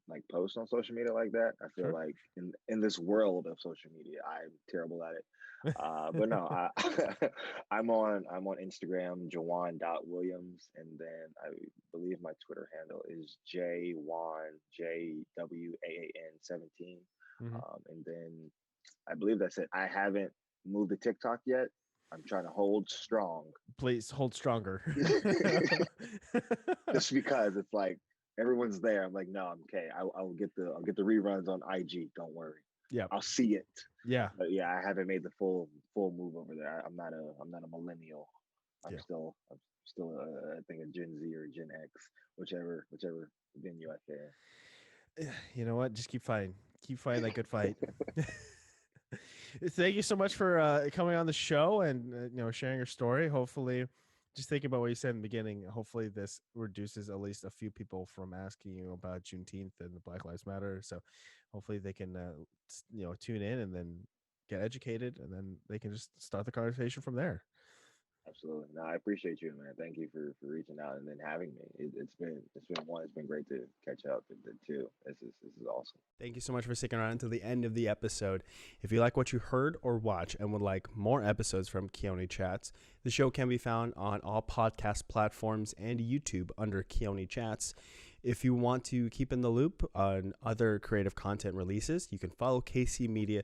like post on social media like that. I feel Sure. like in this world of social media, I'm terrible at it. But no, I'm on Instagram, Juwaan.Williams, and then I believe my Twitter handle is JWAAN 17. Hmm. And then I believe that's it. I haven't moved to TikTok yet. I'm trying to hold strong. Please hold stronger. Just because it's like everyone's there. I'm like, no, I'm okay. I'll get the reruns on IG. Don't worry, Yep. I'll see it. Yeah. But yeah, I haven't made the full move over there. I'm not a millennial. I'm Yeah. still I think a Gen Z or a Gen X, whichever venue I fit You know what? Just keep fighting. Keep fighting that good fight. Thank you so much for coming on the show and sharing your story. Hopefully, just thinking about what you said in the beginning. Hopefully, this reduces at least a few people from asking you about Juneteenth and the Black Lives Matter. So, hopefully, they can tune in and then get educated, and then they can just start the conversation from there. Absolutely. No, I appreciate you, man. Thank you for reaching out and then having me. It's been great to catch up and too. This is awesome. Thank you so much for sticking around until the end of the episode. If you like what you heard or watch and would like more episodes from Keoni Chats, the show can be found on all podcast platforms and YouTube under Keoni Chats. If you want to keep in the loop on other creative content releases, you can follow KC Media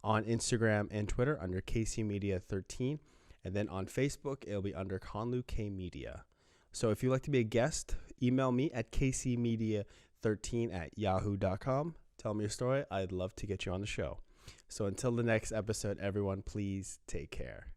on Instagram and Twitter under KC Media 13. And then on Facebook, it'll be under Conlu K Media. So if you'd like to be a guest, email me at kcmedia13@yahoo.com. Tell me your story. I'd love to get you on the show. So until the next episode, everyone, please take care.